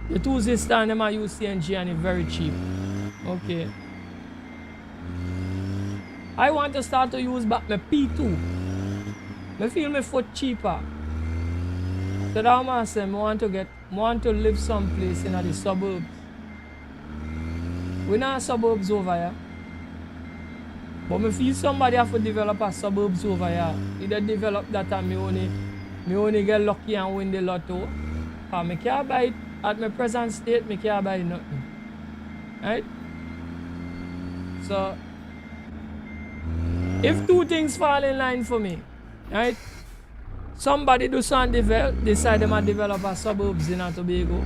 The two sisters them are use CNG and it's very cheap. Okay. I want to start to use back my P2. I feel my foot cheaper. So that I say I want to live someplace in the suburbs. We're not suburbs over here. But me feel somebody have to develop a suburbs over here. Either develop that and me only get lucky and win the lotto. Cause me can't buy it at my present state, me can't buy nothing. Right? So if two things fall in line for me, right? Somebody do something decide them to develop a suburbs in Tobago.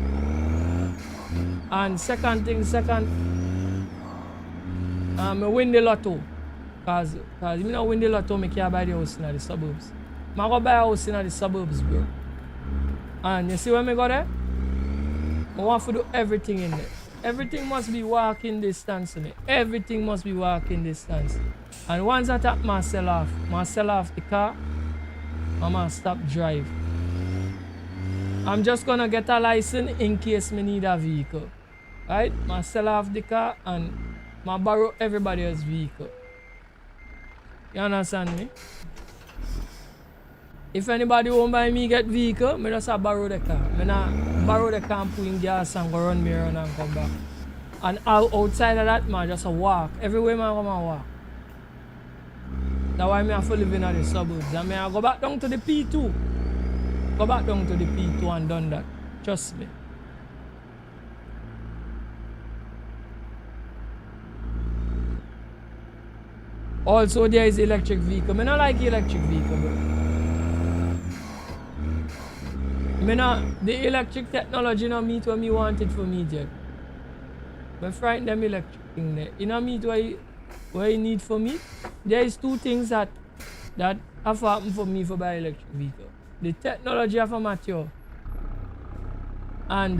And second, I win the lotto. Cause if I don't win the lotto, I can't buy the house in the suburbs. I go buy a house in the suburbs, bro. And you see when I go there? I want to do everything in there. Everything must be walking distance to me. Everything must be walking distance. And once I tap my sell off the car, I'm gonna stop drive. I'm just gonna get a license in case I need a vehicle. Right? I sell off the car and I borrow everybody else's vehicle. You understand me? If anybody won't buy me get vehicle, I just borrow the car. I not borrow the car and put in gas and go run me around and come back. And outside of that, I just walk. Everywhere I come and walk. That's why I have to live in the suburbs. And I go back down to the P2. Go back down to the P2 and done that. Trust me. Also, there is electric vehicle. I don't like electric vehicle, bro. The electric technology not meet what me wanted for me yet. But frighten them electric thing there. You know meet what you need for me? There is two things that have happened for me for buy electric vehicle. The technology have mature. And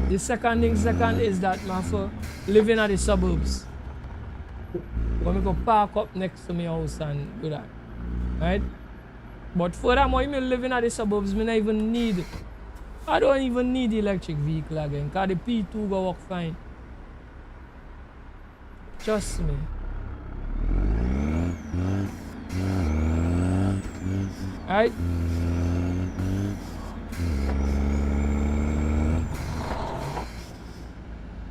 the second is that I have to live in the suburbs. When I go park up next to my house and do that. Right? But furthermore, if I live in the suburbs, I don't even need the electric vehicle again, because the P2 go work fine. Trust me. Right?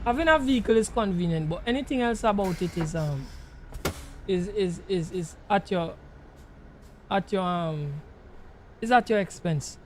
Having a vehicle is convenient, but anything else about it is at your expense.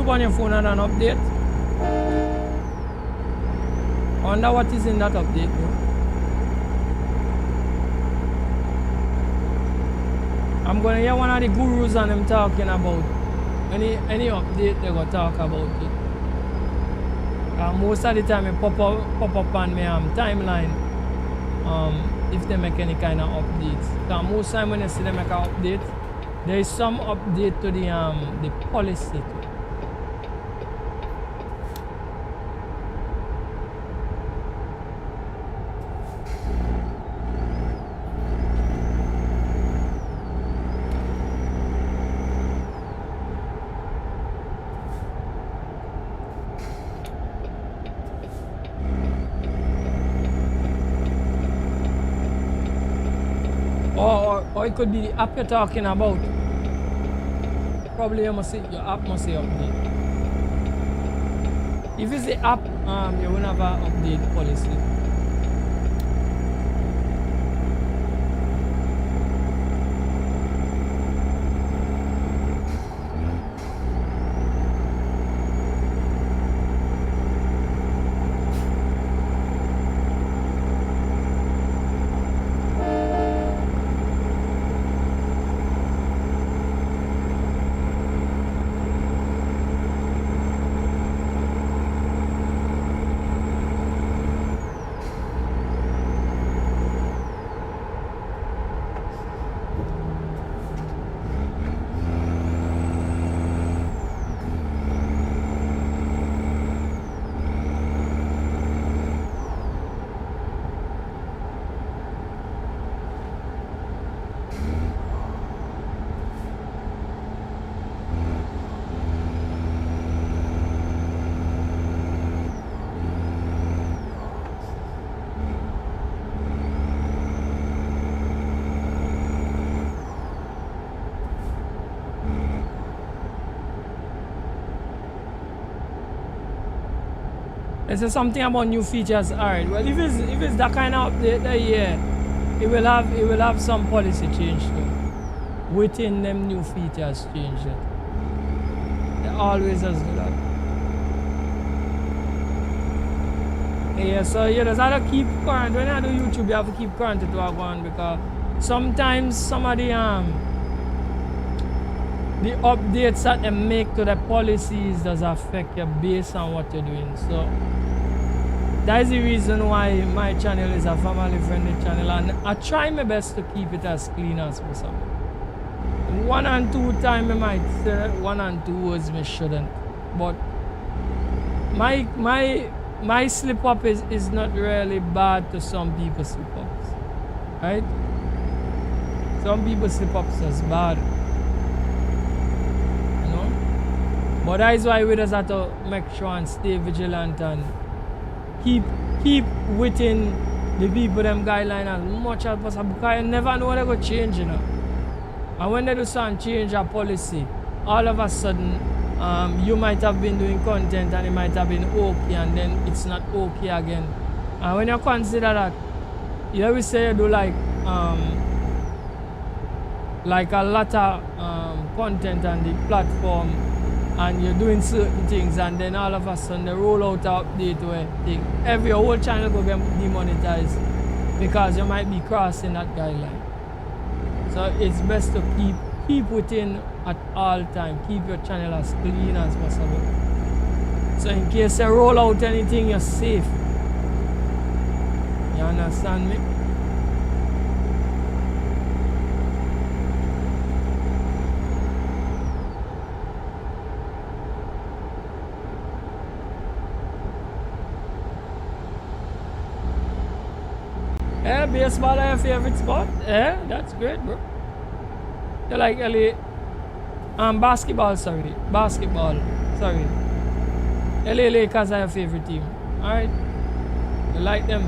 YouTube on your phone and an update? I wonder what is in that update though. I'm gonna hear one of the gurus and them talking about any update they gonna talk about it. Most of the time it pop up on my timeline if they make any kind of updates. Most time when you see them make an update, there is some update to the policy. Or it could be the app you're talking about. Probably your app must say update. If it's the app, you won't have an update policy. Is there something about new features? Alright, well if it's that kind of update that yeah, it will have some policy change too. Within them new features change it. They always does that. Yeah, so you just have to keep current. When you do YouTube, you have to keep current to go on because sometimes some of the updates that they make to the policies does affect you based on what you're doing. So that is the reason why my channel is a family friendly channel, and I try my best to keep it as clean as possible. 1 and 2 times I might say 1 and 2 words me shouldn't, but my slip up is not really bad to some people slip ups, right? Some people slip ups is bad, you know, but that is why we just have to make sure and stay vigilant and keep within the people them guidelines as much as possible, because you never know what they're going to change, you know. And when they do some change a policy, all of a sudden you might have been doing content and it might have been okay and then it's not okay again. And when you consider that, you always say you do like a lot of content on the platform and you're doing certain things and then all of a sudden they roll out an update where every whole channel will get demonetized because you might be crossing that guideline. So it's best to keep within at all time. Keep your channel as clean as possible. So in case you roll out anything, you're safe. You understand me? Yeah, baseball is your favorite sport? Yeah, that's great, bro. You like LA? Basketball, sorry. Basketball, sorry. LA Lakers are your favorite team. Alright? You like them?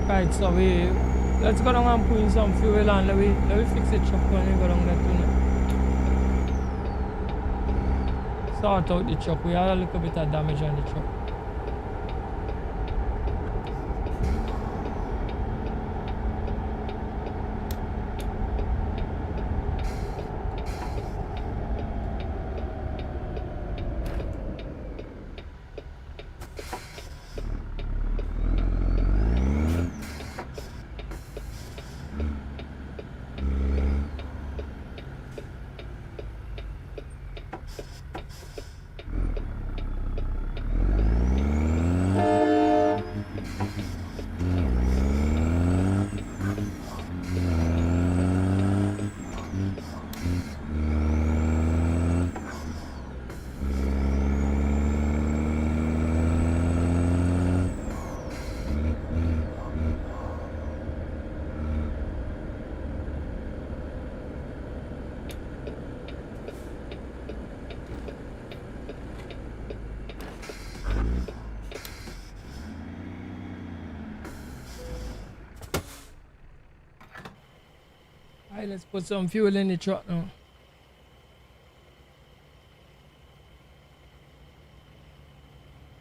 Right, so let's go down and put in some fuel and let me fix the truck when we go down there too. Sort out the truck. We had a little bit of damage on the truck. Alright, let's put some fuel in the truck now.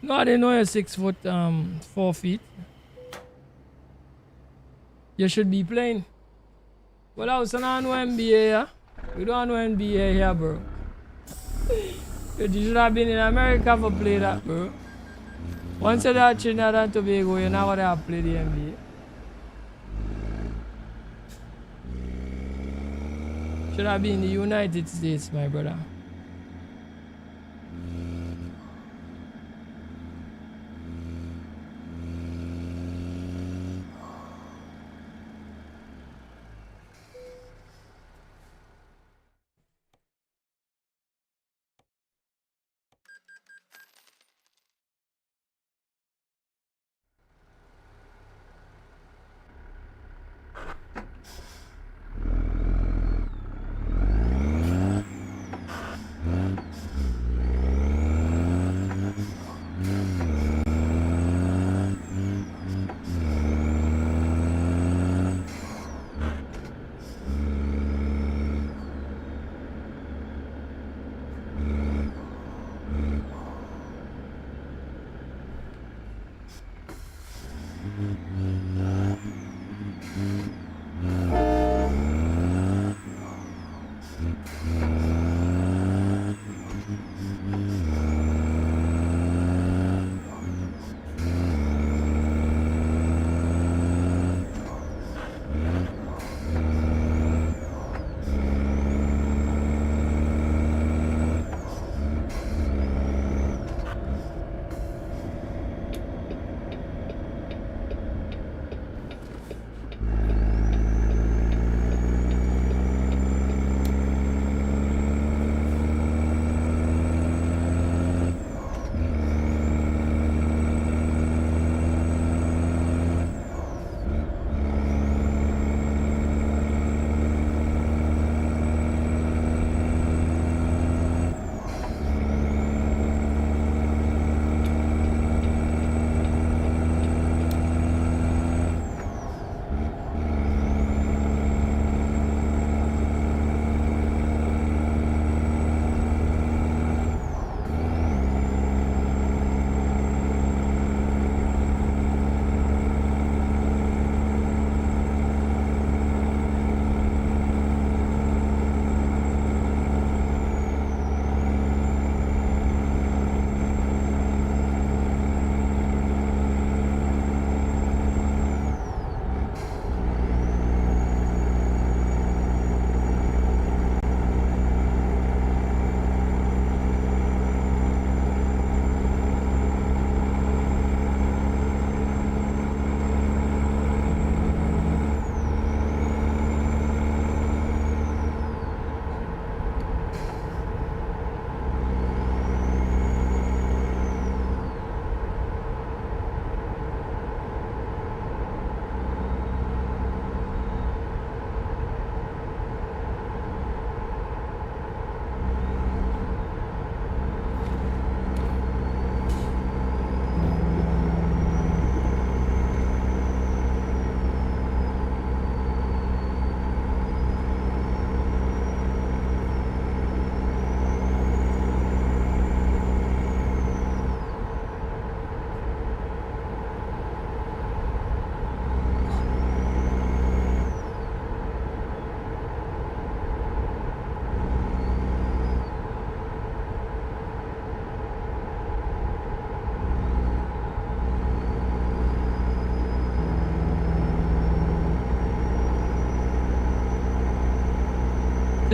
No, I didn't know you're 6 foot 4 feet. You should be playing. Well, I was on no NBA, yeah? We don't know NBA here, bro. You should have been in America for play that, bro. Once you're at Trinidad and Tobago, you're not gonna play the NBA. Should have been in the United States, my brother.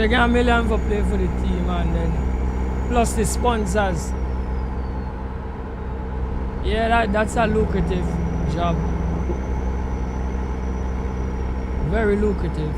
they get $1 million for play for the team, and then plus the sponsors. Yeah, that's a lucrative job. Very lucrative.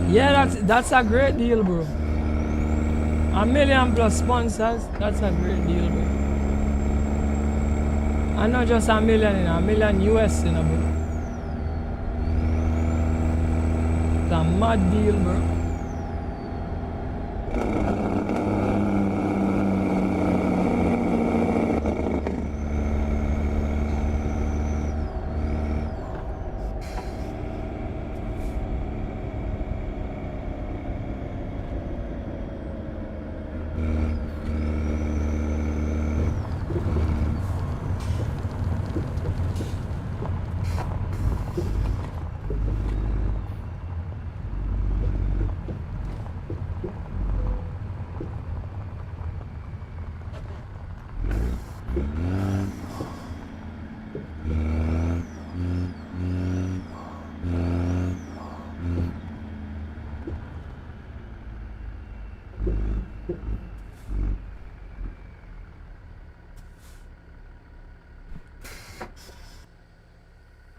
Yeah, that's a great deal, bro. $1 million plus sponsors, that's a great deal, bro. And not just $1 million, $1 million US, bro. It's a mad deal, bro.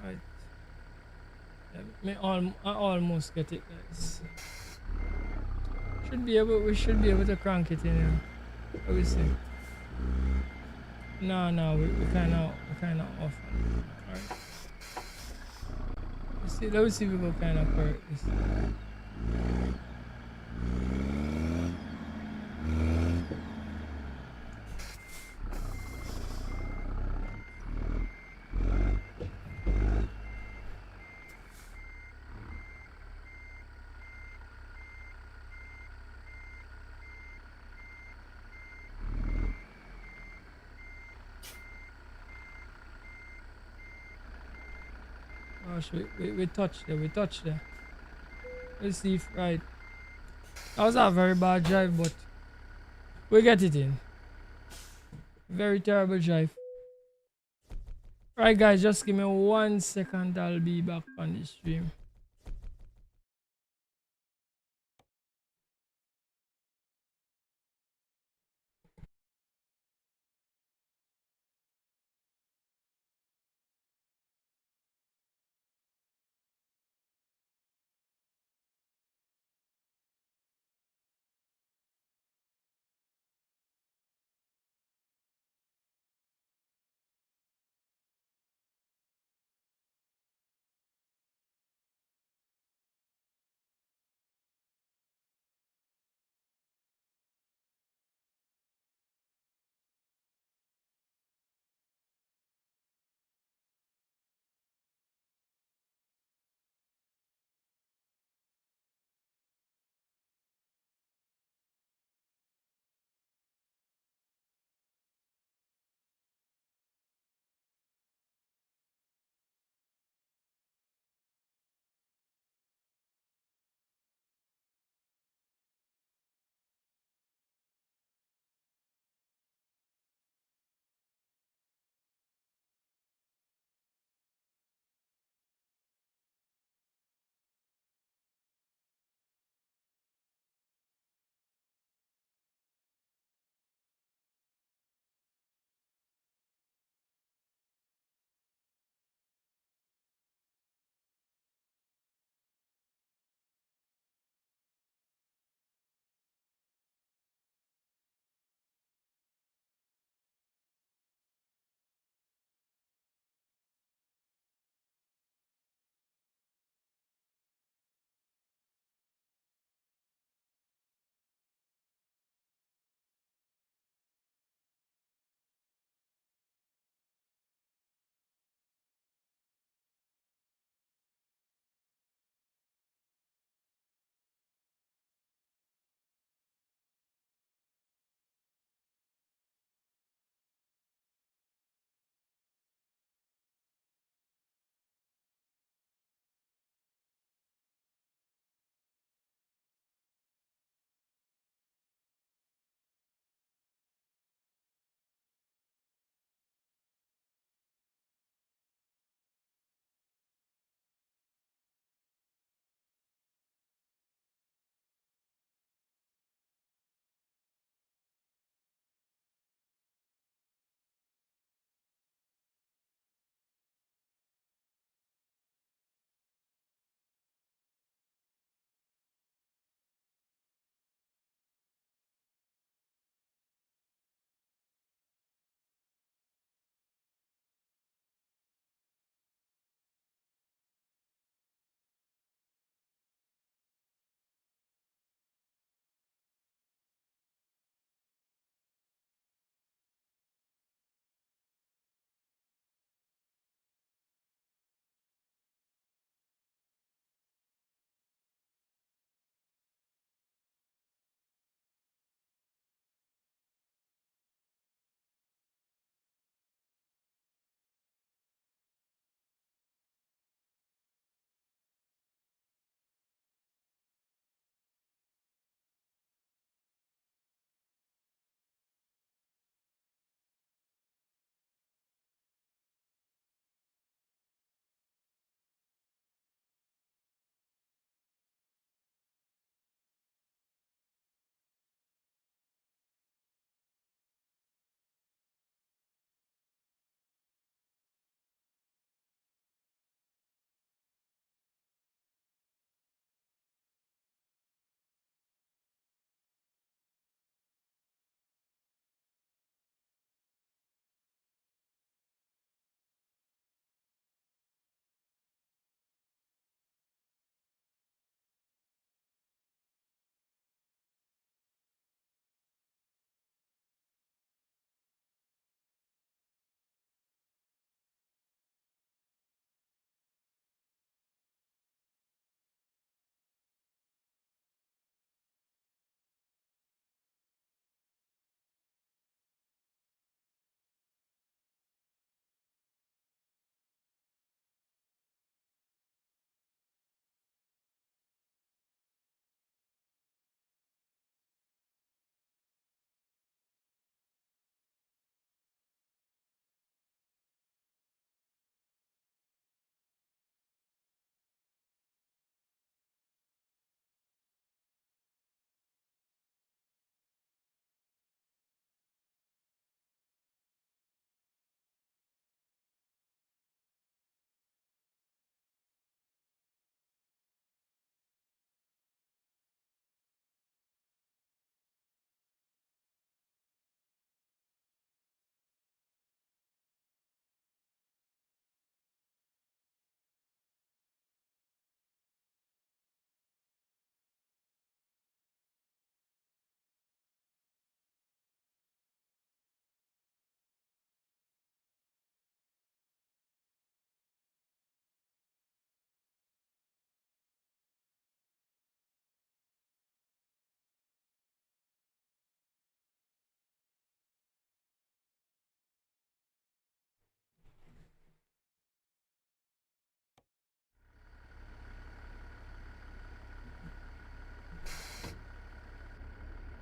Right. I almost get it, guys. We should be able to crank it in here. What we see? No, we kinda off. Alright. Let me see if we go kinda correct this. Gosh, we touched there. Let's see if right. That was a very bad drive, but we get it in. Very terrible drive. Right, guys, just give me 1 second. I'll be back on the stream.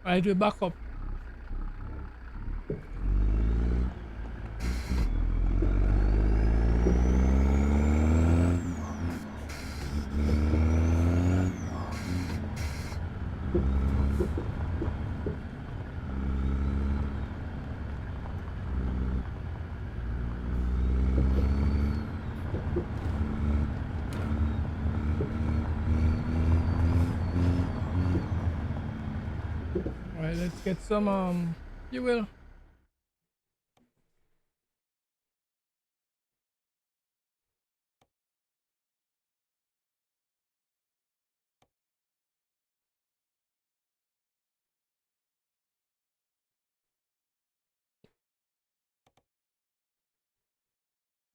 Right, we back up. Alright, let's get some fuel.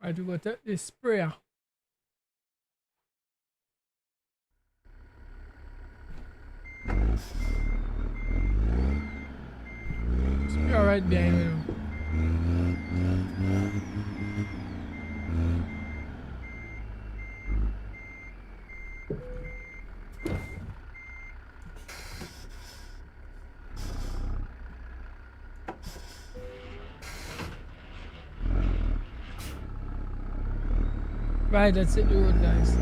Alright, we got the sprayer. Sprayer right behind you. Right, that's it, the road, guys.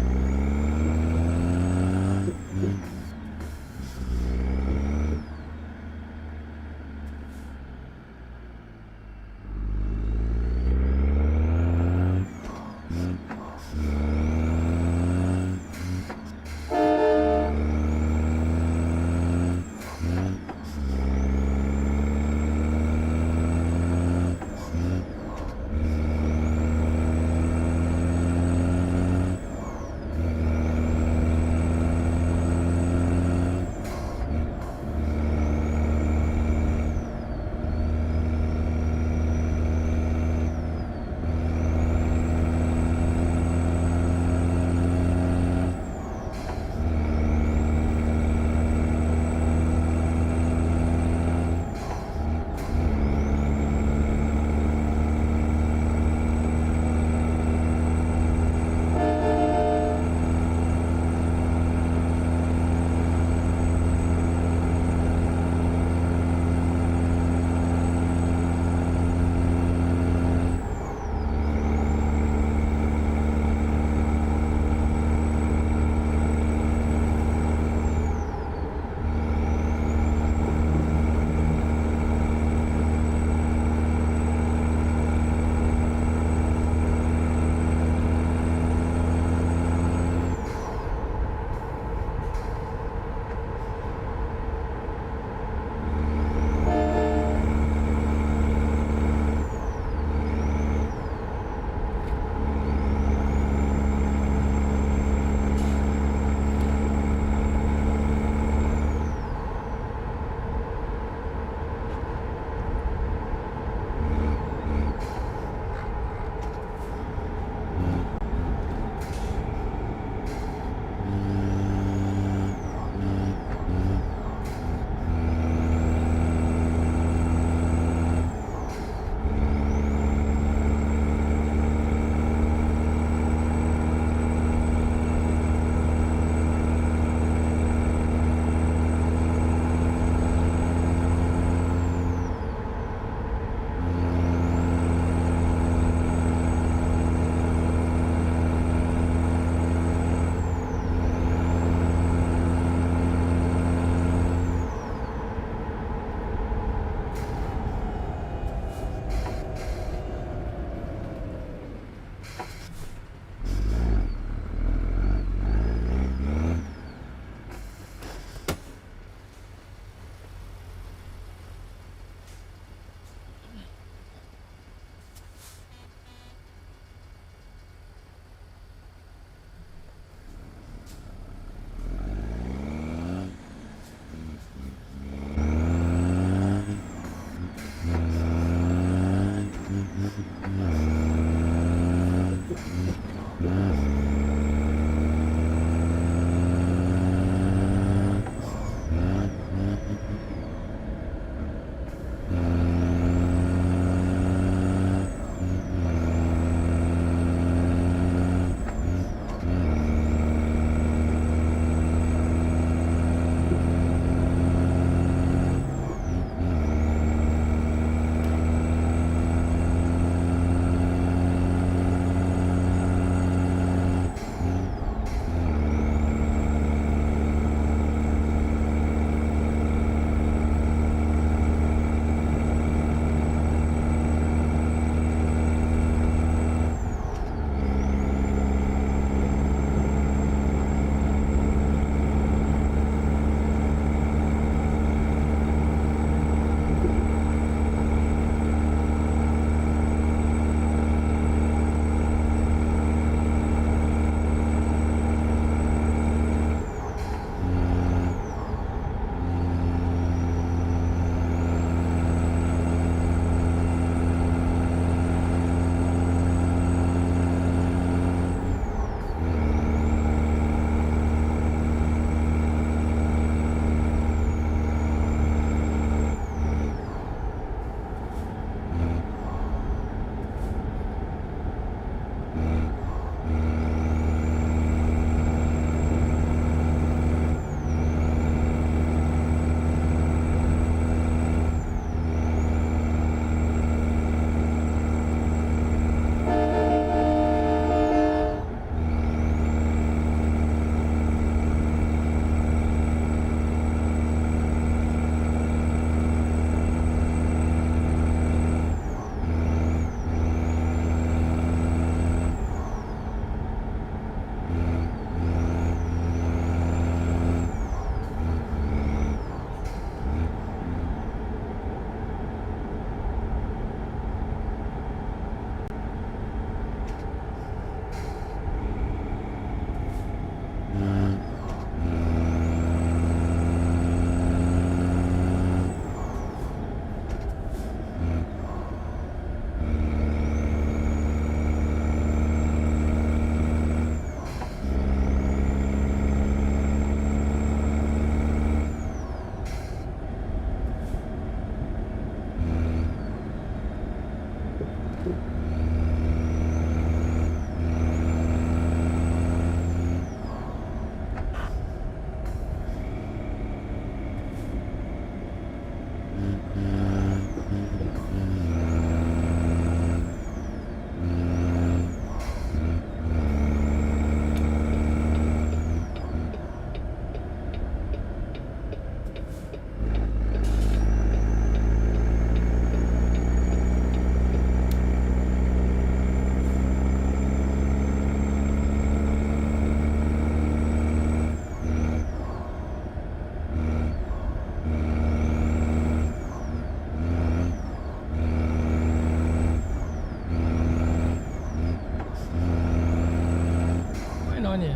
going on here?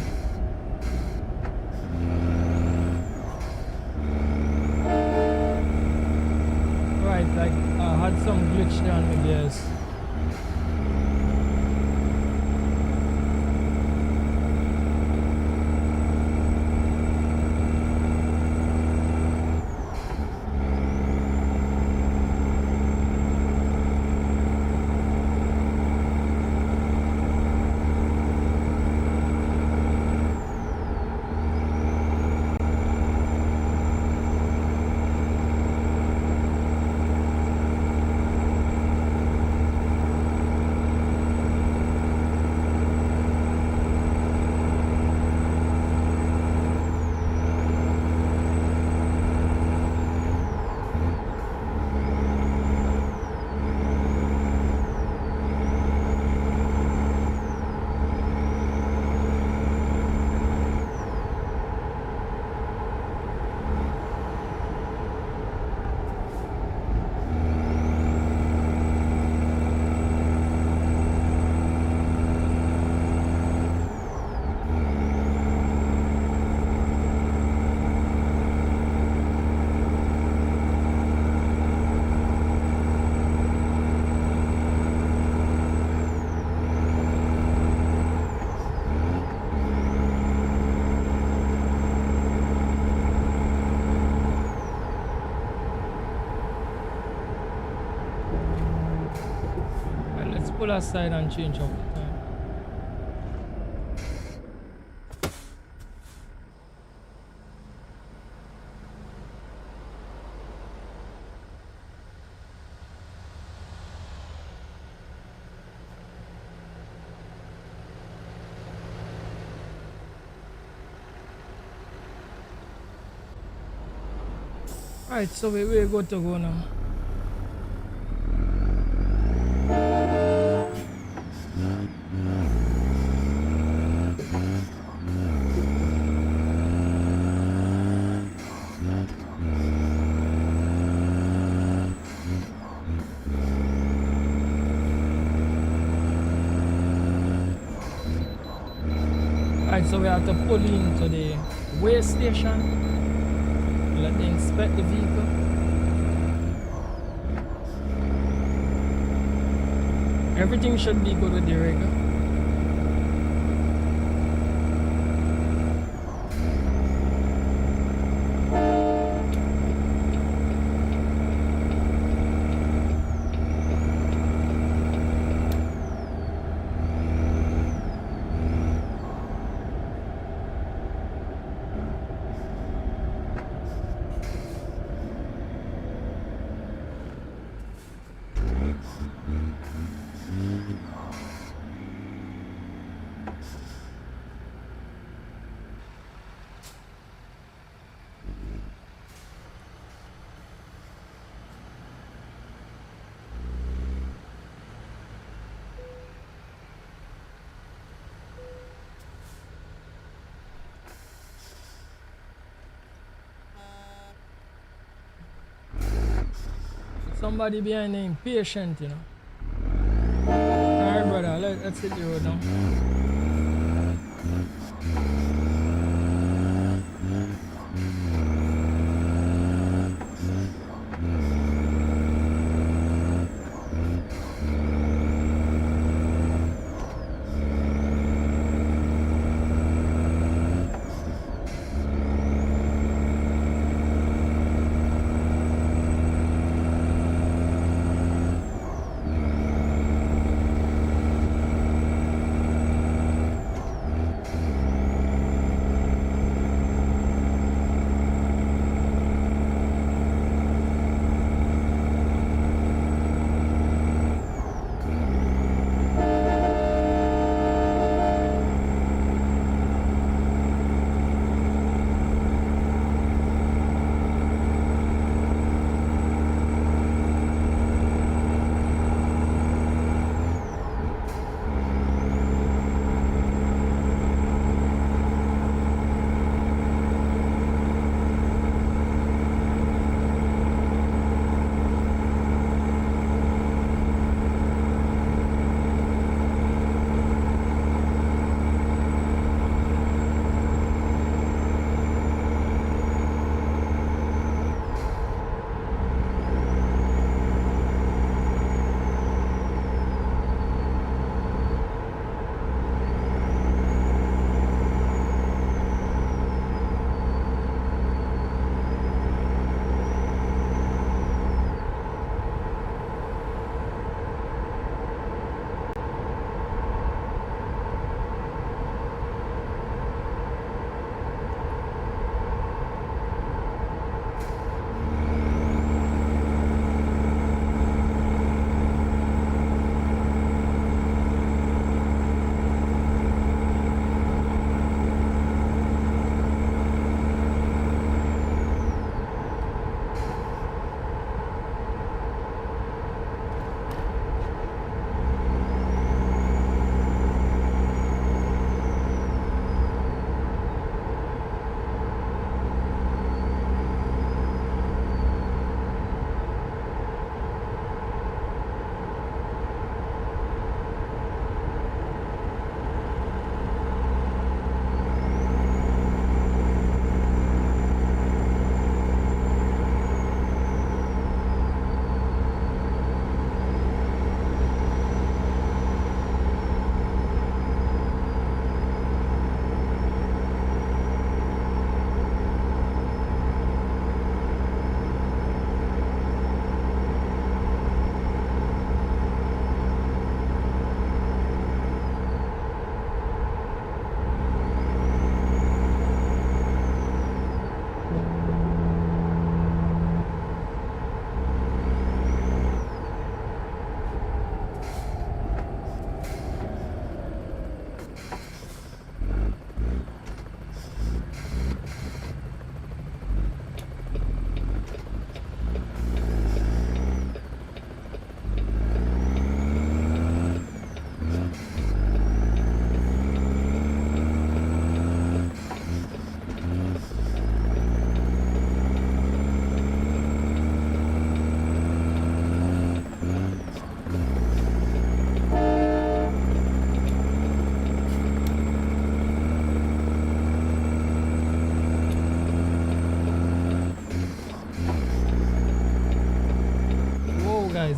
Right, like I had some glitch there on the gears. Pull aside and change up the time. Alright, so we're good to go now. Alright, so we have to pull into the weigh station. Let them inspect the vehicle. Everything should be good with the rigger. Somebody behind him, impatient, you know. Alright, brother, let's hit the road now.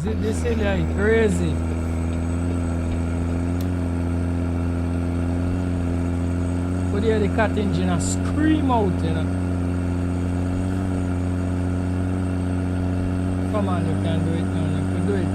This area is crazy. Could hear the cat engine a scream out, you know. Come on, you can do it now. You can do it.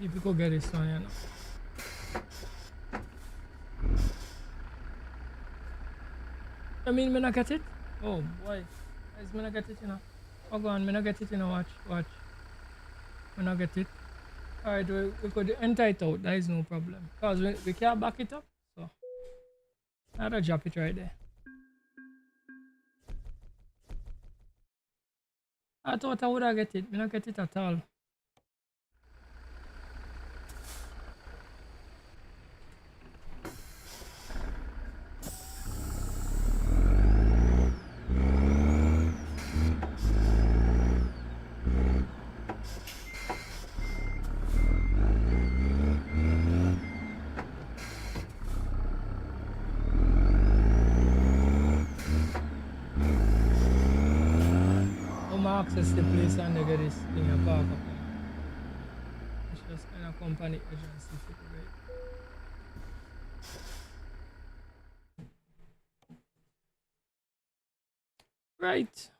If you go get this one, you know. I mean, me not get it? Oh boy. Why is me not get it, you know? Oh, go on, me not get it, you know. Watch. Me not get it. Alright, we could enter it out. That is no problem. Because we can't back it up. So, I'll drop it right there. I thought I would have get it. Me not get it at all. Access the place and they get this thing a park up. It's just kind of company agency for it. Right.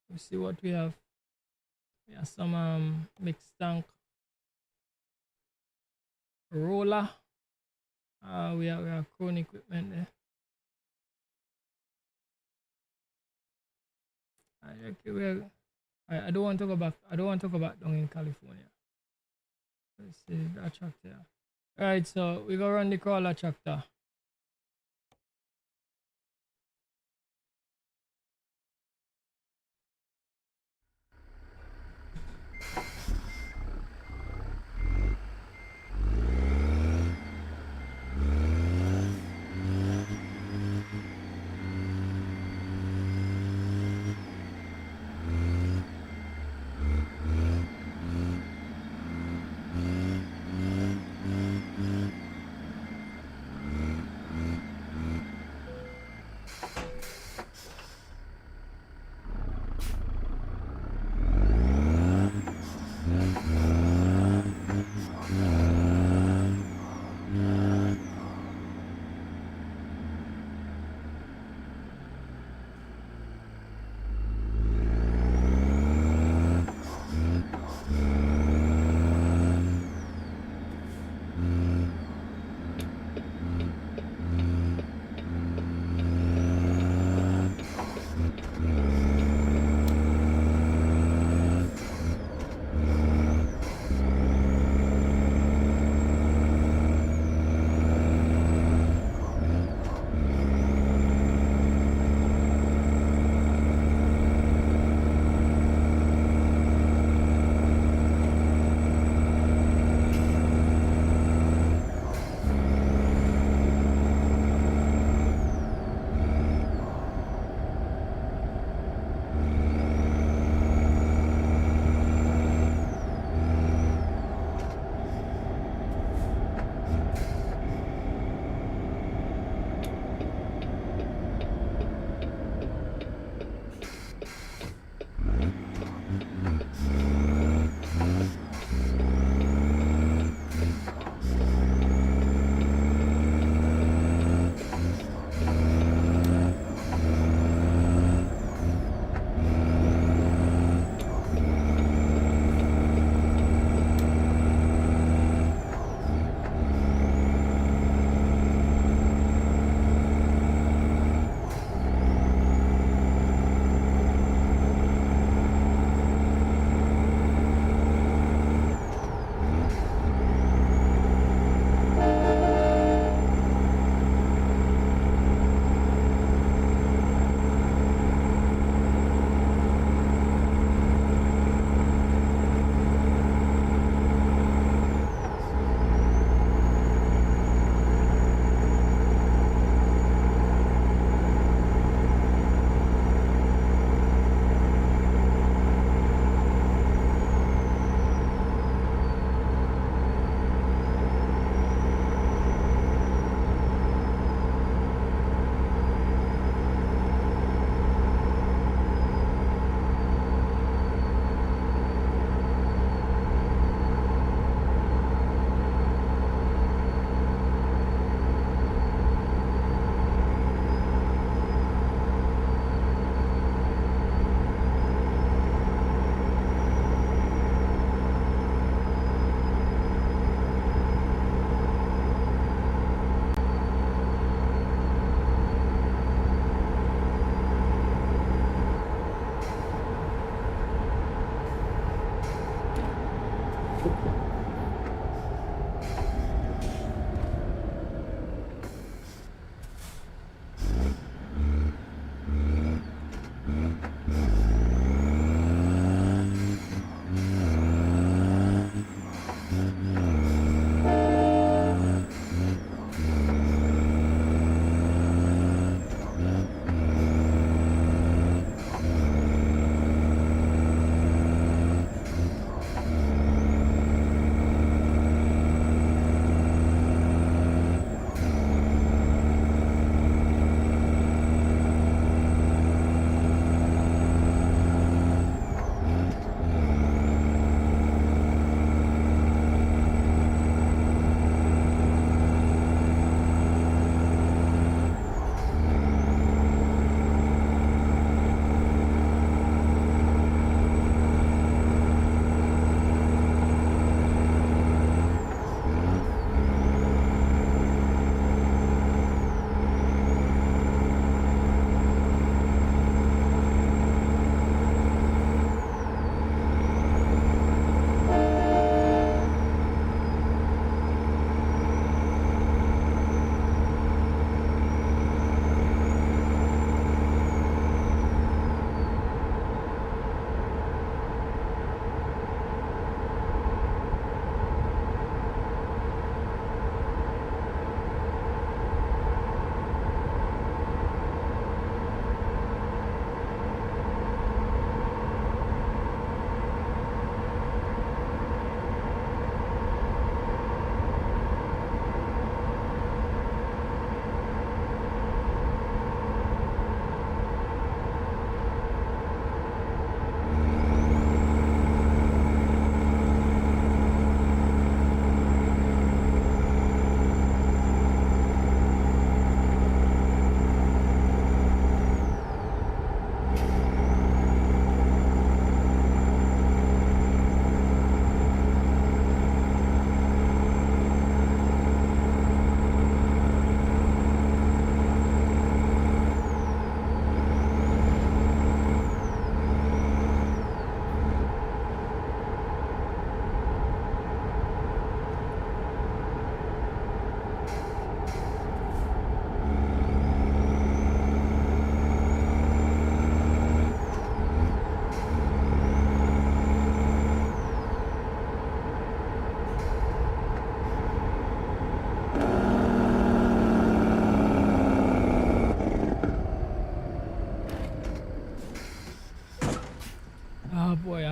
Let's see what we have. We have some mixed tank roller. We have chrome equipment there. I don't want to go back. I don't want to go back down in California. Let's see that tractor. Right, so we go run the crawler tractor.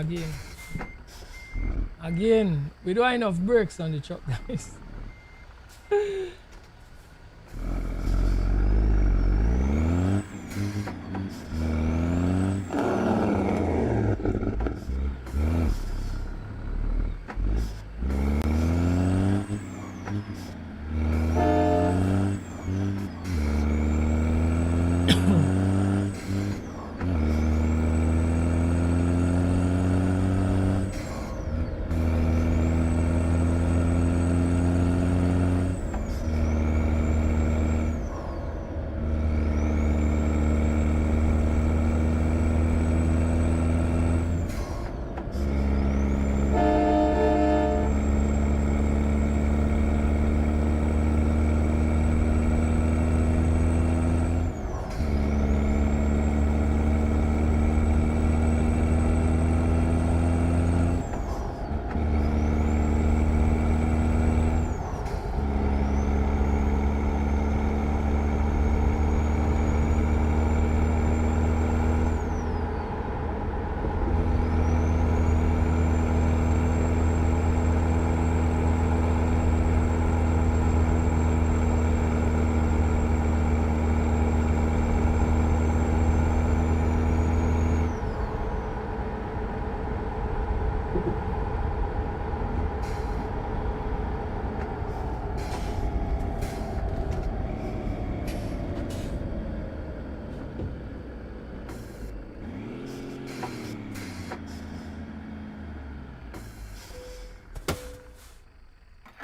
again. Again, we don't have enough brakes on the truck, guys.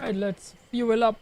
Alright, let's fuel up.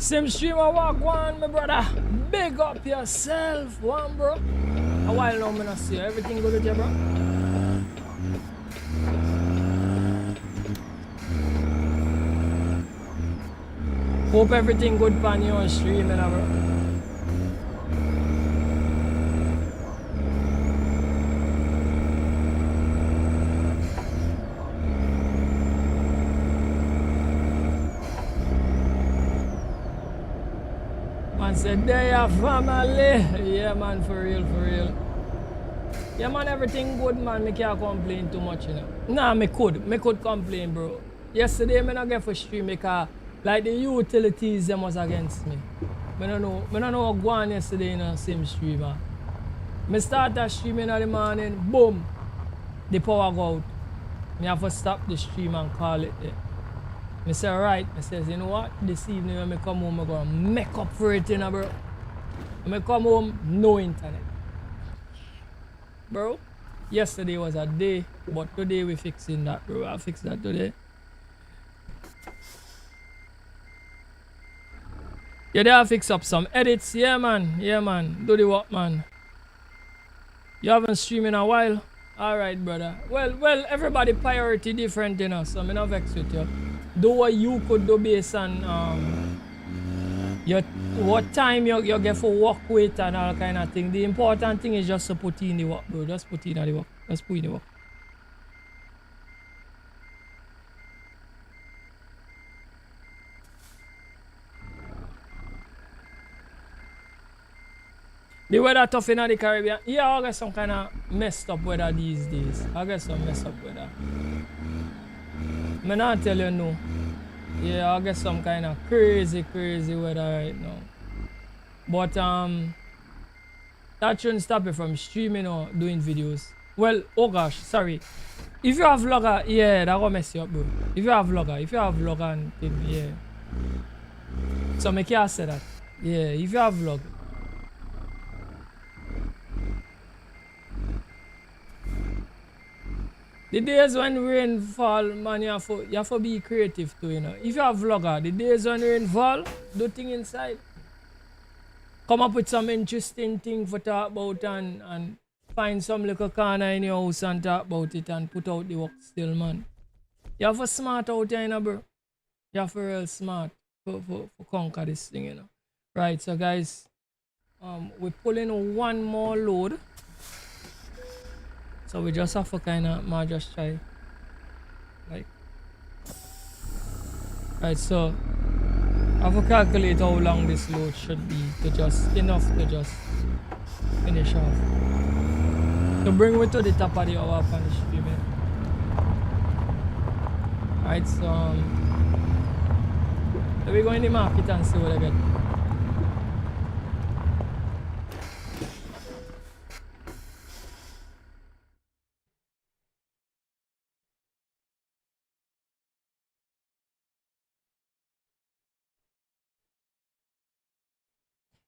Sim streamer walk one, my brother. Big up yourself, one bro. A while now, me not see you. Everything good with you, bro? Hope everything good on your stream, bro. Man said, there your family. Yeah, man, for real, for real. Yeah, man, everything good, man. Me can't complain too much, you know. Nah, me could complain, bro. Yesterday, me not get for stream because, like, the utilities, them was against me. Me don't know what go on yesterday in the same streamer. Me start that streaming in the morning, boom, the power go out. Me have to stop the stream and call it there. Me say, right, I says, you know what, this evening when I come home, I'm going to make up for it, you know, bro. When I come home, no internet. Bro, yesterday was a day, but today we fixing that, bro. I'll fix that today. Yeah, they have fix up some edits. Yeah, man. Yeah, man. Do the work, man. You haven't streamed in a while? Alright, brother. Well, everybody priority different, you know, so I'm not vexed with you. Do what you could do based on what time you get for work with and all kind of thing. The important thing is just to put in the work, bro. Just put in the work. Just put in the work. The weather tough in the Caribbean. Yeah, I get some kind of messed up weather these days. I get some messed up weather. I'm not tell you no. Yeah, I get some kind of crazy weather right now. But that shouldn't stop you from streaming or doing videos. Well, oh gosh, sorry. If you have vlogger, yeah, that will mess you up, bro. If you have vlogger and thing, yeah. So make you say that. Yeah, if you have vlog. The days when rain fall, man, you have to be creative too, you know. If you have vlogger, the days when rain fall, do thing inside. Come up with some interesting thing for talk about and find some little corner in your house and talk about it and put out the work still, man. You have to smart out here, you know, bro. You have to real smart for conquer this thing, you know. Right, so guys, we're pulling one more load. So we just have to kind of just try, like, right. So I have to calculate how long this load should be to just enough to just finish off. To bring me to the top of the hour on the stream. Right, so let me go in the market and see what I get.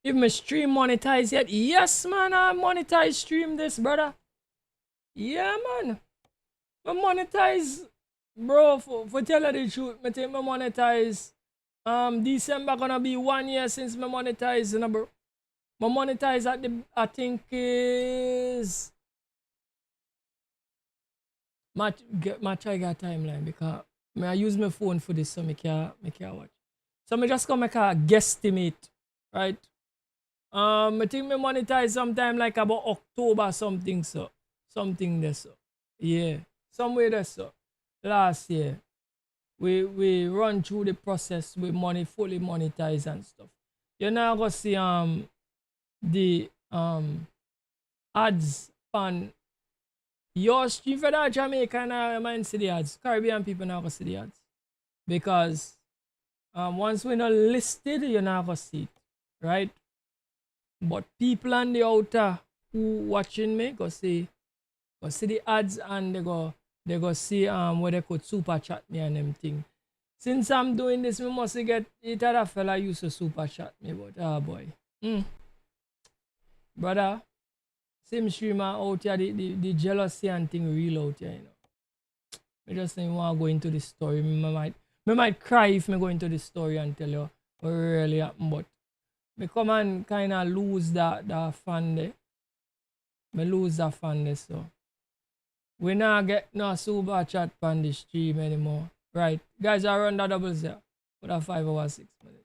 If my stream monetize yet? Yes, man, I monetize stream this, brother. Yeah, man. I monetize, bro, for tell you the truth, I think I monetize. December gonna be 1 year since I monetize, you know, bro. I monetize at the, I think is my try get timeline because I use my phone for this, so I can't watch. So I just come make a guesstimate, right? I think I monetize sometime like about October something, so something there, so yeah, somewhere there, so last year we run through the process with money fully monetized and stuff. You're now gonna see the ads on your stream for that Jamaican. I might see the ads. Caribbean people now gonna see the ads because once we're not listed, you're not gonna see it, right? But people on the outer who watching me go see the ads and they go see where they could super chat me and them thing. Since I'm doing this, we must get it. Other fella used to super chat me, but ah boy, brother, same streamer out here, the jealousy and thing real out here, you know. I just don't want to go into the story. I might cry if I go into the story and tell you what really happen, but me come and kind of lose that fan there. Me lose that fan there, so we not get no super chat on the stream anymore. Right, guys, are around the doubles there for that 5 hours 6 minutes.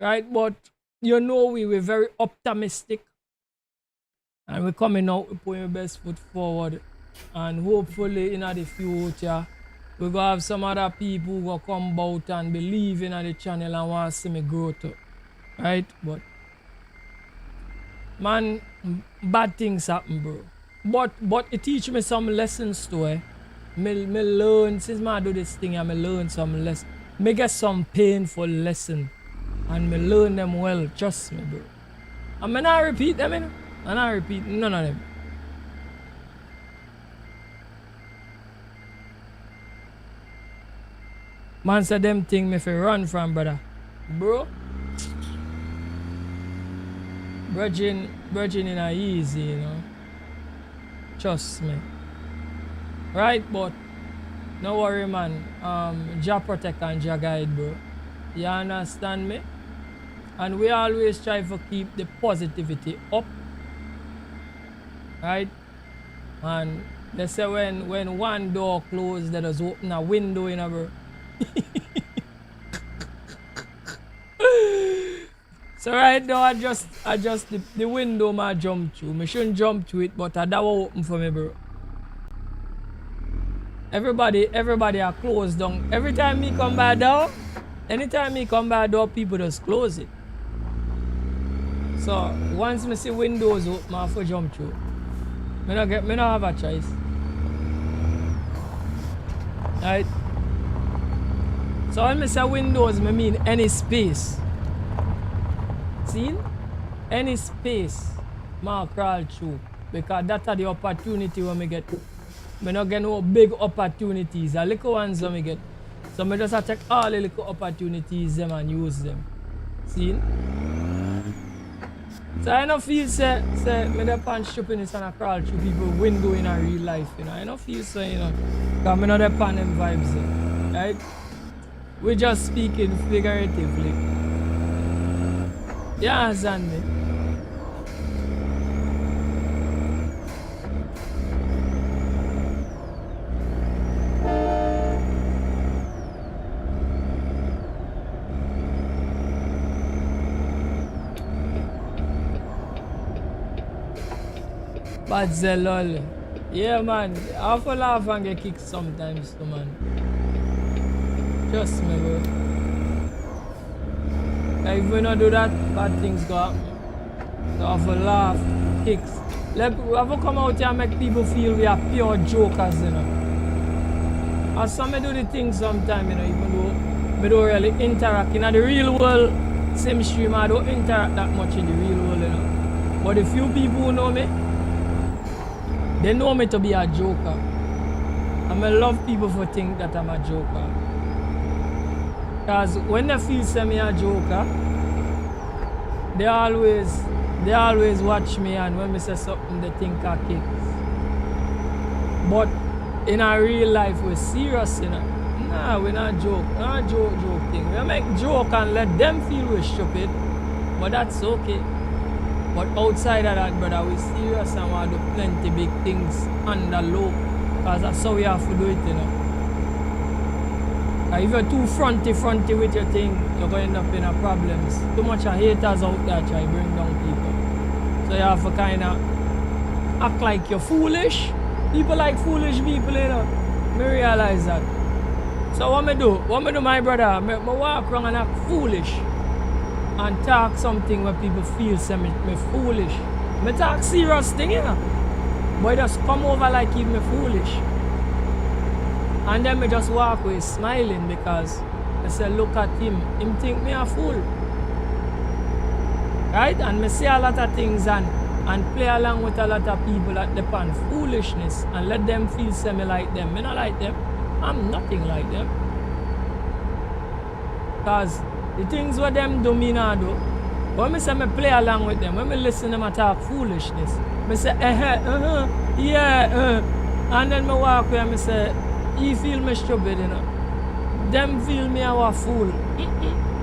Right, but you know we're very optimistic, and we're coming out, we're putting our best foot forward, and hopefully in the future we're gonna have some other people who will come out and believe in the channel and want to see me grow too. Right, but man, bad things happen, bro. But it teach me some lessons too. Me learn since I do this thing, I learn some lessons. Me get some painful lesson, and me learn them well. Trust me, bro. And me not repeat them, you know. I not repeat none of them. Man said them thing me fi run from, brother. Bro. Bridging in a easy, you know. Trust me. Right, but no worry, man. Jah protect and Jah guide, bro. You understand me? And we always try to keep the positivity up. Right? And they say when one door closed, they just open a window, you know, bro. So right now I just the window I jump through. I shouldn't jump through it, but that was open for me, bro. Everybody are closed down. Every time me come by door, anytime me come by door, people just close it. So once me see windows open, I have to jump through. Me not have a choice. Right? So when I say windows, I mean any space. See? Any space I crawl through. Because that's the opportunity when I get. I don't get no big opportunities. The little ones when I get. So I just take all the little opportunities them and use them. See? So I don't feel say me the pan stupidness and I crawl through people window in a real life, you know. I don't feel so, you know. Because I don't the pan them vibes there. Right? We're just speaking figuratively. You understand me? But lol. Yeah, man. I have to laugh and get kicked sometimes too, man. Trust me, bro. Like, if we don't do that, bad things go happen. So I have to laugh, kicks. Like, we have to come out here and make people feel we are pure jokers, you know. And some do the things sometimes, you know, even though we don't really interact. In the real world, same stream, I don't interact that much in the real world, you know. But the few people who know me, they know me to be a joker. And I love people for think that I'm a joker. Because when they feel say me a joker, they always watch me, and when me say something they think I kicks. But in our real life we're serious, you know. Nah, we're not joke. Not joke thing. We make joke and let them feel we're stupid. But that's okay. But outside of that, brother, we're serious and want to do plenty big things under low. Because that's how we have to do it, you know. If you're too fronty with your thing, you're going to end up in problems. Too much of haters out there try to bring down people. So you have to kind of act like you're foolish. People like foolish people, you know. Me realize that. So what me do? My brother? Me walk around and act foolish. And talk something where people feel say me foolish. Me talk serious thing, you know. But just come over like if me foolish. And then me just walk away smiling because I say look at him think me a fool. Right? And me say a lot of things and play along with a lot of people that depend foolishness and let them feel say me like them. Me not like them. I'm nothing like them. Because the things what them do me not do. When me say me play along with them, when me listen to them talk foolishness, me say and then me walk away and me say he feel me stupid, you know. Them feel me a fool.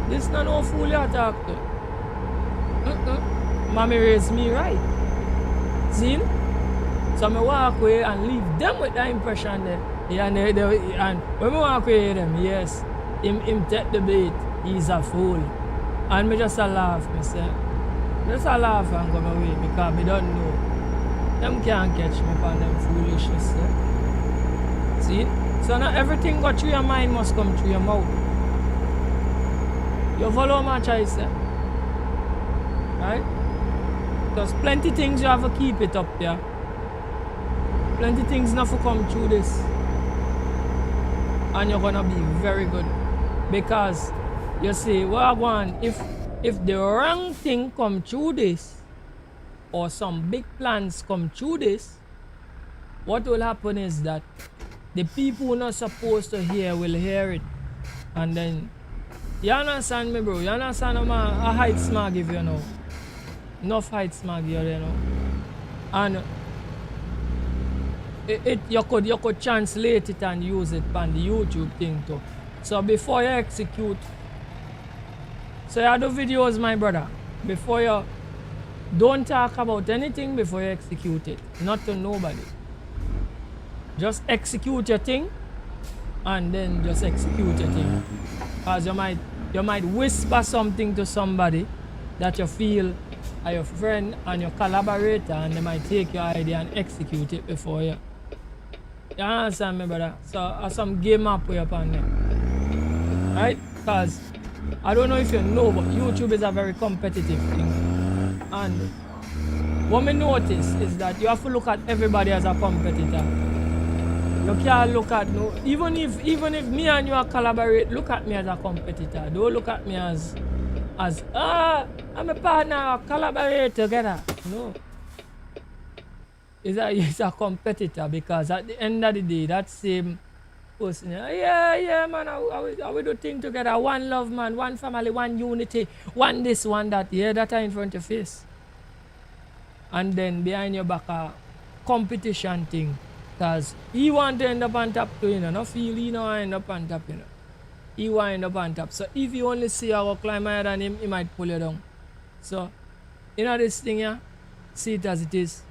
This not no fool you talk to. Mommy raised me right. See? So I walk away and leave them with that impression there. And when I walk away with them, yes, him take the bait. He's a fool. And me just a laugh, myself. Just a laugh and come away because me don't know. Them can't catch me on them foolishness. Yeah? See? So now everything got through your mind must come through your mouth. You follow my choice, yeah? Right? Because plenty things you have to keep it up, yeah? Plenty things not to come through this. And you're gonna be very good. Because you see, well, one, if the wrong thing come through this, or some big plans come through this, what will happen is that the people who are not supposed to hear will hear it. And then, you understand me, bro? You understand a height smag if you know. Enough height smag here, you know. And you could translate it and use it on the YouTube thing too. So before you execute, so you do videos, my brother. Before you don't talk about anything before you execute it. Not to nobody. Just execute your thing and then just execute your thing. Because you might whisper something to somebody that you feel are your friend and your collaborator, and they might take your idea and execute it before you. You understand me, brother? So some game up way upon them. Right? Because I don't know if you know, but YouTube is a very competitive thing. And what I notice is that you have to look at everybody as a competitor. You can't look at no, even if me and you are collaborate, look at me as a competitor. Don't look at me as I'm a partner, collaborate together. No. It's a competitor, because at the end of the day, that same person, yeah, man, I we do things together. One love, man, one family, one unity, one this, one that. Yeah, that are in front of your face. And then behind your back, a competition thing. Because he want to end up on top too, you know. No feel he no end up on top, you know. He want to end up on top. So if you only see how climb higher than him, he might pull you down. So, you know this thing here, see it as it is.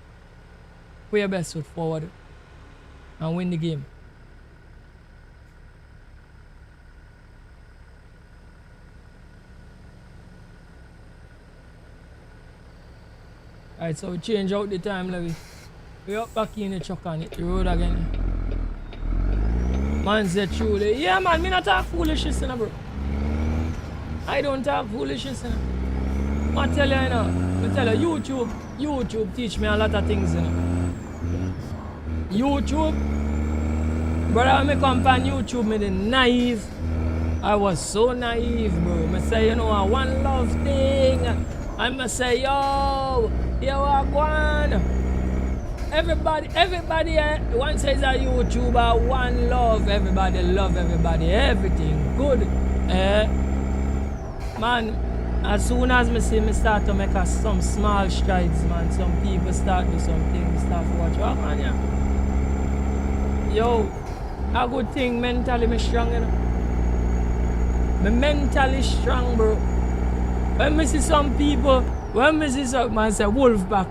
Put your best foot forward and win the game. Alright, so we change out the time, Levy. We up back in the truck and hit the road again. Man said truly, yeah man, me not talk foolishness, you know, bro. I don't talk foolishness, you know. I tell you, you know, I tell you, YouTube teach me a lot of things, you know. YouTube, brother, when I come on YouTube, me the naive. I was so naive, bro. I say, you know, a one love thing. I say, yo, I want. Everybody one says a YouTuber, one love, everybody love everybody, everything good. Man, as soon as me start to make some small strides, man, some people start do some things, start to watch. Oh, man, yeah. Yo, a good thing mentally me strong, you know. Me mentally strong, bro. When me see some people, man say wolf back.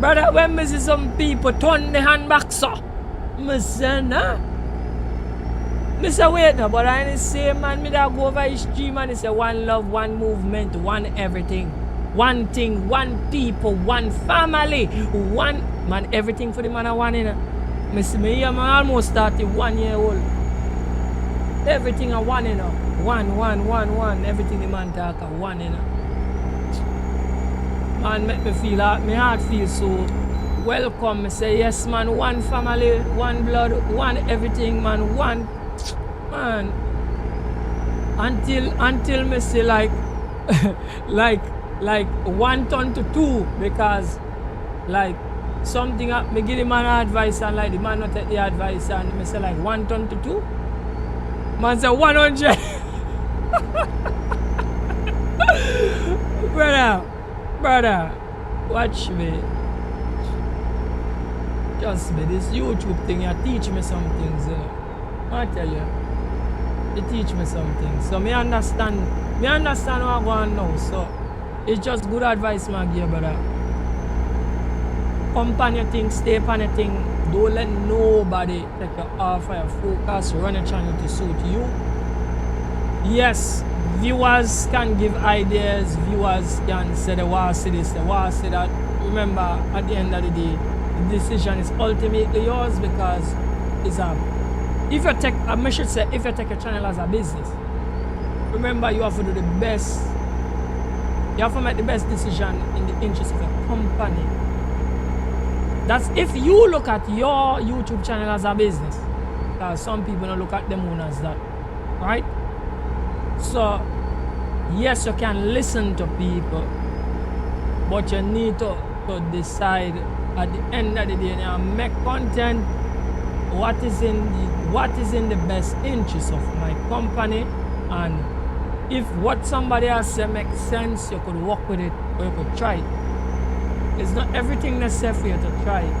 Brother, when me see some people turn the hand back, so me say, nah. Me say, wait now, but I ain't say, man, me da go over his stream and he say, one love, one movement, one everything. One thing, one people, one family, one, man, everything for the man I want, you know. Me see me here, man, almost started 1 year old. Everything I want, you know. One, everything the man talk, I want, you know. Man, make me feel like my heart feels so welcome. I say, yes, man, one family, one blood, one everything, man, one, man. Until me say like, like 1 turn to 2, because like something me give the man advice and like the man not take the advice, and me say like 1 turn to 2. Man say 100. Brother, watch me. Just me, this YouTube thing, you teach me some things. I tell you. It teach me something. So me understand what I want now. So it's just good advice, my dear brother. Come on your thing, stay on your thing. Don't let nobody take you off of your focus. Run your channel to suit you. Yes, viewers can give ideas. Viewers can say they want to see this, they want to see that. Remember, at the end of the day, the decision is ultimately yours because it's a. If you take, I should say, if you take your channel as a business, remember you have to do the best. You have to make the best decision in the interest of your company. That's if you look at your YouTube channel as a business, because some people don't look at them own as that, right? So, yes, you can listen to people, but you need to decide at the end of the day and make content what is in the best interest of my company, and if what somebody else says makes sense, you could work with it or you could try it. It's not everything necessary for you to try it,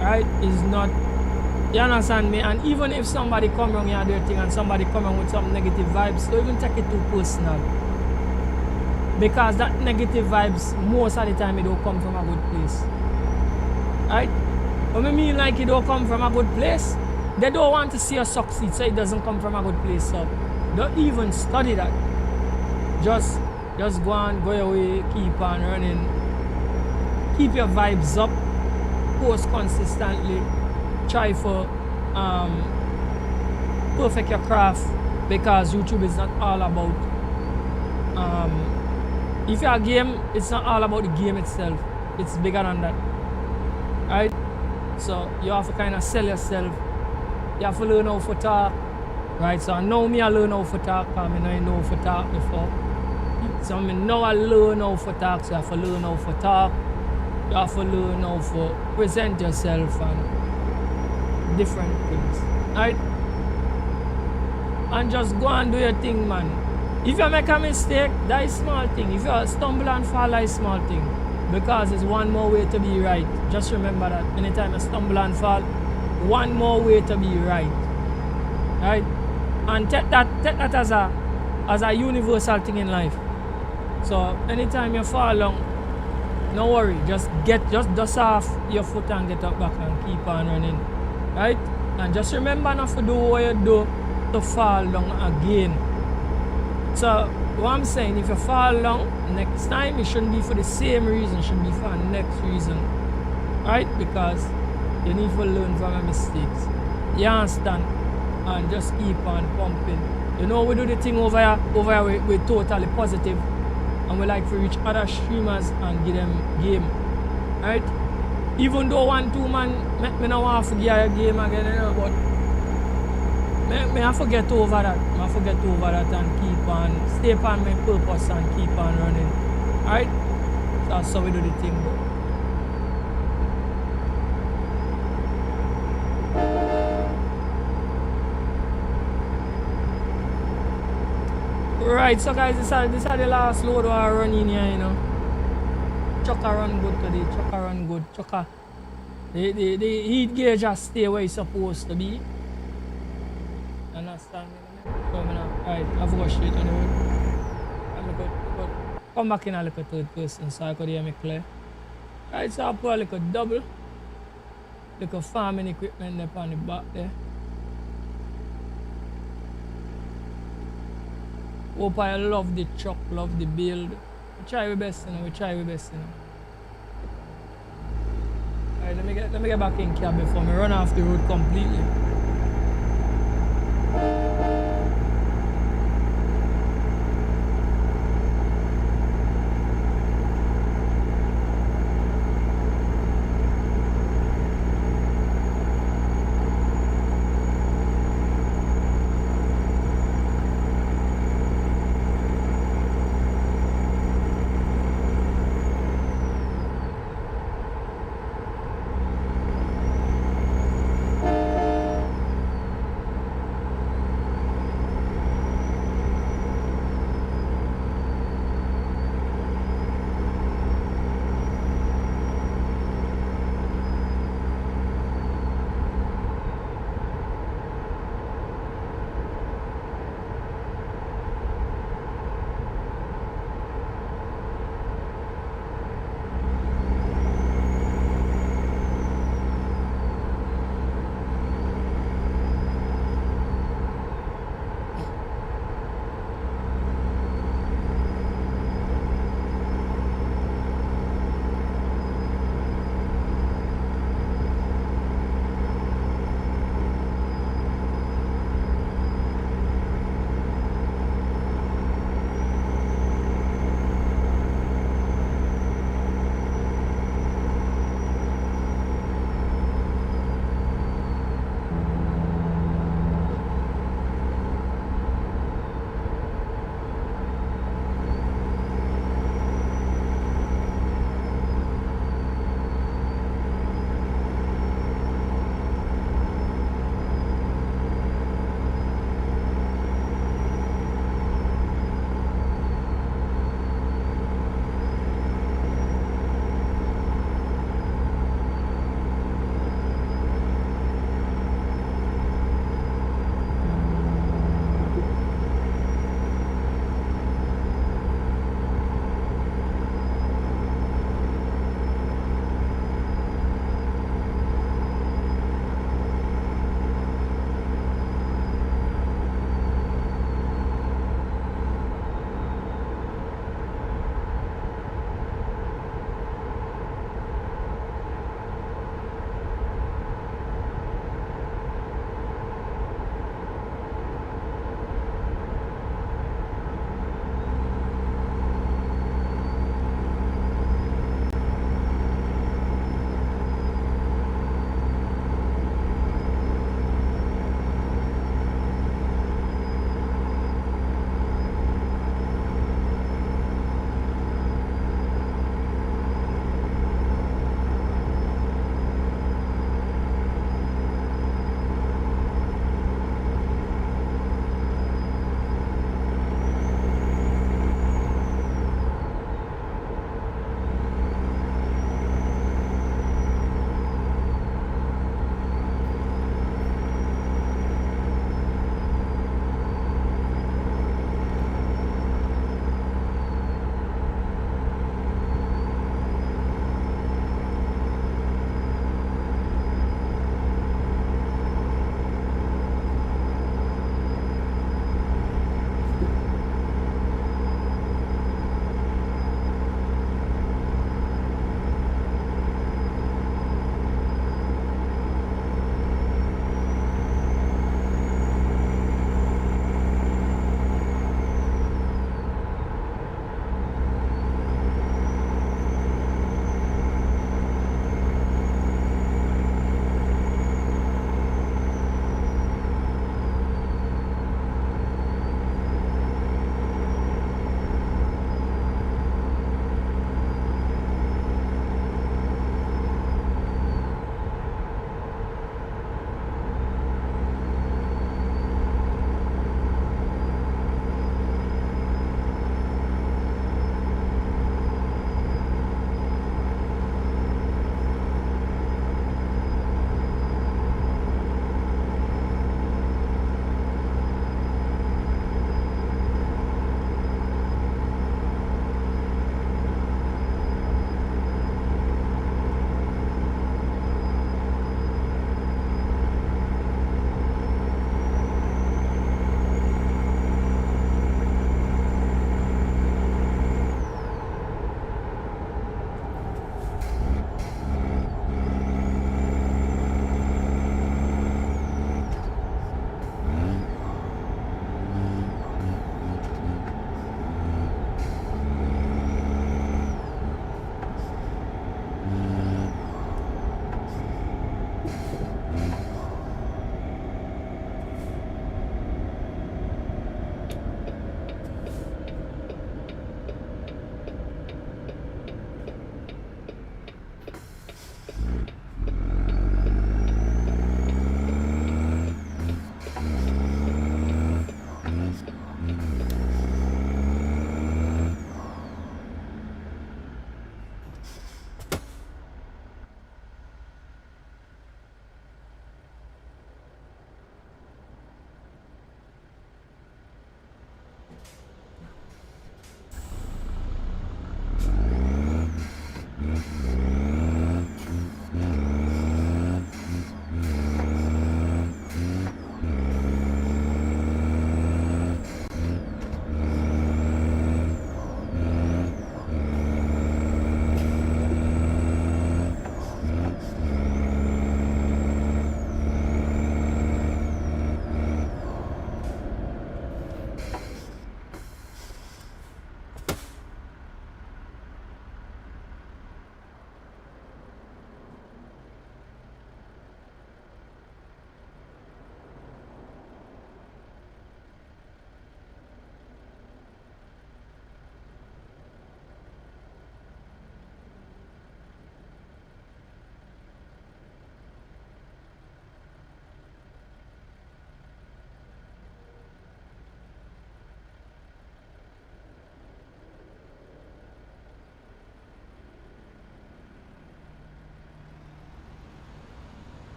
right? It's not, you understand me? And even if somebody come around here and do a thing and somebody come around with some negative vibes, don't even take it too personal, because that negative vibes most of the time it don't come from a good place, right? What I mean, like, it don't come from a good place. They don't want to see you succeed, so it doesn't come from a good place. So don't even study that. Just go on, go your way, keep on running, keep your vibes up, post consistently, try for perfect your craft, because YouTube is not all about if you're a game, it's not all about the game itself, it's bigger than that, right? So you have to kind of sell yourself. You have to learn how to talk, right? So now me I learn how to talk, because I know how to talk before. So now I learn how to talk, so you have to learn how to talk. You have to learn how to present yourself and different things, right? And just go and do your thing, man. If you make a mistake, that is small thing. If you stumble and fall, that is small thing. Because it's one more way to be right. Just remember that. Anytime you stumble and fall, one more way to be right. Right? And take that as a universal thing in life. So anytime you fall down, no worry. Just dust off your foot and get up back and keep on running. Right? And just remember not to do what you do to fall down again. So what I'm saying, if you fall down next time, it shouldn't be for the same reason, it should be for the next reason, right? Because you need to learn from your mistakes. You understand? And just keep on pumping. You know, we do the thing over here we're totally positive, and we like to reach other streamers and give them game, right? Even though 1-2 man me not want to give a game again, you know, but me I forget over that. I forget over that and keep on, stay on my purpose and keep on running. Alright? So that's how we do the thing. Right, so guys, this are the last load we are running here, you know. Chucker run good today, Chucker run good. Chucker, the heat gauge just stay where it's supposed to be. Understand me? Alright, I've got straight on the road. Come back in a little third person so I could hear me clear. Right, so I put a little double. Little farming equipment there on the back there. Hope I love the truck, love the build. We try our best, you know, Alright, let me get back in cab before I run off the road completely.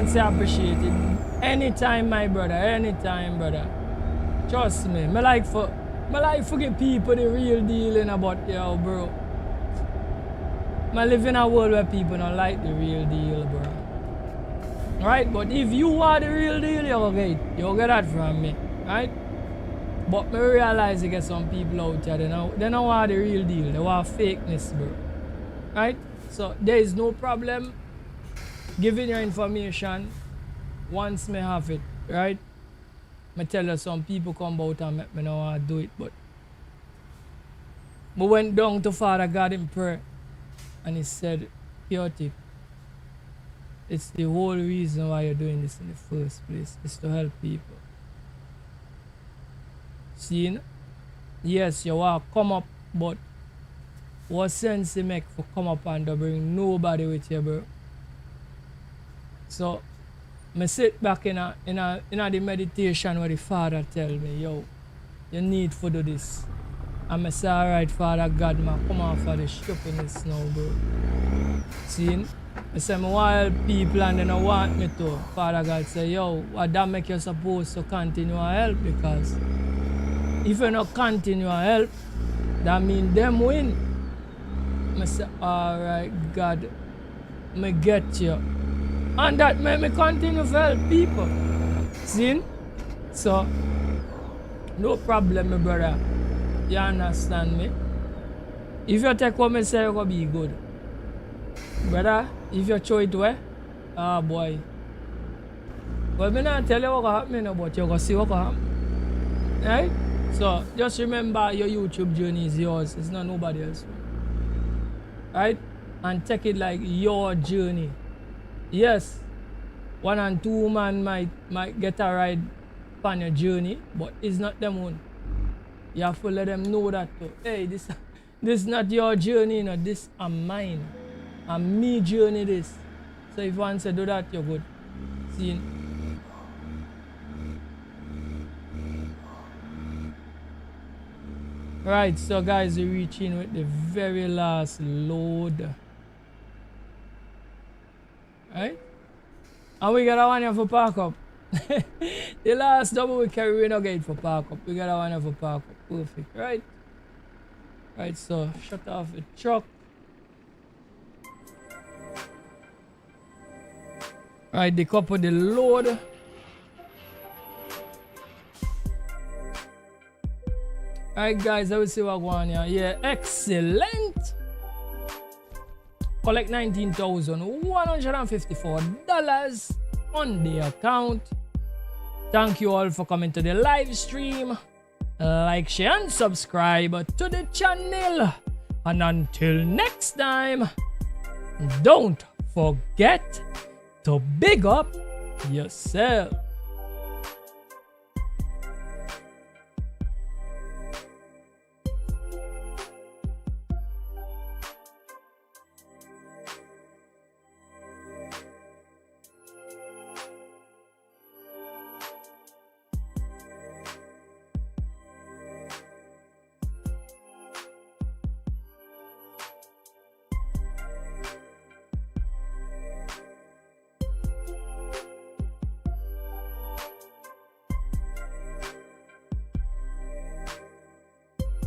and say I appreciate it. Anytime, my brother. Anytime, brother. Trust me. Me like for give people the real deal in about yo, bro. I live in a world where people don't like the real deal, bro. Right? But if you are the real deal, you'll get that from me. Right? But me realize you get some people out there, they don't want the real deal. They want fakeness, bro. Right? So there is no problem giving your information once me have it, right? Me tell you some people come out and make me not want to do it, but we went down to Father God in prayer and he said, Chaotic, it's the whole reason why you're doing this in the first place, is to help people. See, yes, you want to come up, but what sense it make for come up and to bring nobody with you, bro? So, I sit back in the meditation where the Father tell me, yo, you need to do this. And I say, alright, Father God, man, come off of the stupidness now, bro. See? I say, I want to help people and they don't want me to. Father God say, yo, what that make you supposed to continue to help? Because if you don't continue to help, that means them win. I say, alright, God, I get you. And that made me continue to help people. See? So, no problem, my brother. You understand me? If you take what I say, you're going to be good. Brother, if you throw it away, boy. But I don't tell you what happen, but you're going to see what happen. Right? So, just remember your YouTube journey is yours. It's not nobody else. Right? And take it like your journey. Yes, 1 and 2 man might get a ride on your journey, but it's not them own. You have to let them know that too. Hey, this is not your journey, you know, this is mine. And me journey this. So if one say do that, you're good. See? Right, so guys, we're reaching with the very last load. Right? And we got a one here for park up. The last double we carry, we no get for park up. We got a one here for park up. Perfect, right? Right, so shut off the truck. Right, they couple the load. Alright guys, I will see what going on here. Yeah, excellent. Collect $19,154 on the account. Thank you all for coming to the live stream. Like, share, and subscribe to the channel. And until next time, don't forget to big up yourself.